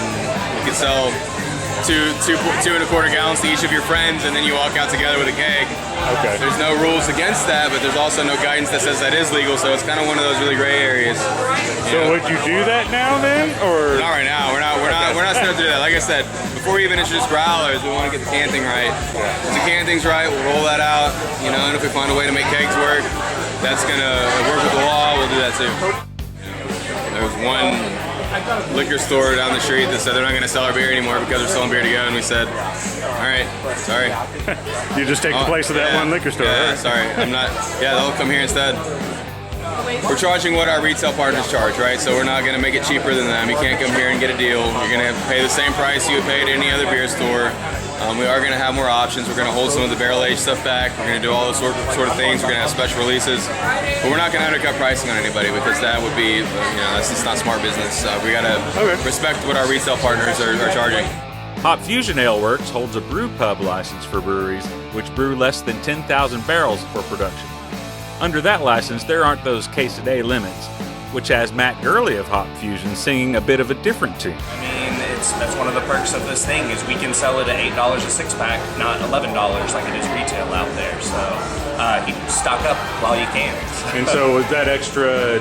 you could sell 2.25 gallons to each of your friends, and then you walk out together with a keg. Okay. There's no rules against that, but there's also no guidance that says that is legal, so it's kind of one of those really gray areas. So would you do that now then, or not right now? We're not supposed to do that. Like I said, before we even introduce growlers, we want to get the can thing right. If the can thing's right, we'll roll that out. And if we find a way to make kegs work, that's gonna work with the law. We'll do that too. There was one liquor store down the street that said they're not going to sell our beer anymore because they're selling beer to go, and we said, all right, sorry. You just take the place of that one liquor store. Yeah, right? Sorry, I'm not. Yeah, they'll come here instead. We're charging what our retail partners charge, right? So we're not going to make it cheaper than them. You can't come here and get a deal. You're going to have to pay the same price you would pay at any other beer store. We are going to have more options. We're going to hold some of the barrel-aged stuff back. We're going to do all those sort of things. We're going to have special releases. But we're not going to undercut pricing on anybody, because that would be, that's just not smart business. We got to respect what our retail partners are charging. Hop Fusion Ale Works holds a brew pub license for breweries which brew less than 10,000 barrels for production. Under that license, there aren't those case-a-day limits, which has Matt Gurley of Hop Fusion singing a bit of a different tune. I mean, that's one of the perks of this thing, is we can sell it at $8 a 6-pack, not $11 like it is retail out there. So you stock up while you can. And so is that extra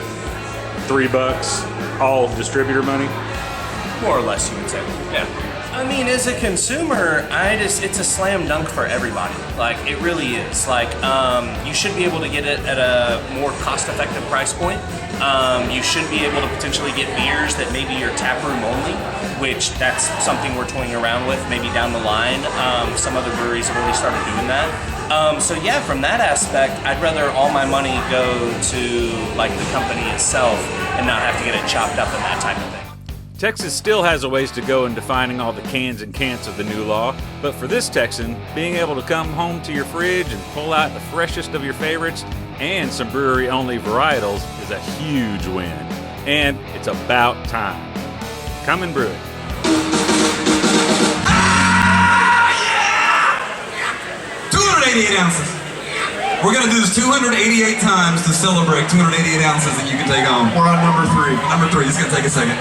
$3 all distributor money? More or less, you would say. Yeah. I mean, as a consumer, it's a slam dunk for everybody. Like, it really is. Like, you should be able to get it at a more cost-effective price point. You should be able to potentially get beers that maybe are tap room only, which that's something we're toying around with maybe down the line. Some other breweries have already started doing that. So yeah, from that aspect, I'd rather all my money go to like the company itself and not have to get it chopped up and that type of thing. Texas still has a ways to go in defining all the cans and cants of the new law, but for this Texan, being able to come home to your fridge and pull out the freshest of your favorites and some brewery-only varietals is a huge win. And it's about time. Come and brew it. 288 ounces. We're going to do this 288 times to celebrate 288 ounces that you can take home. We're on number 3. Number 3. It's going to take a second.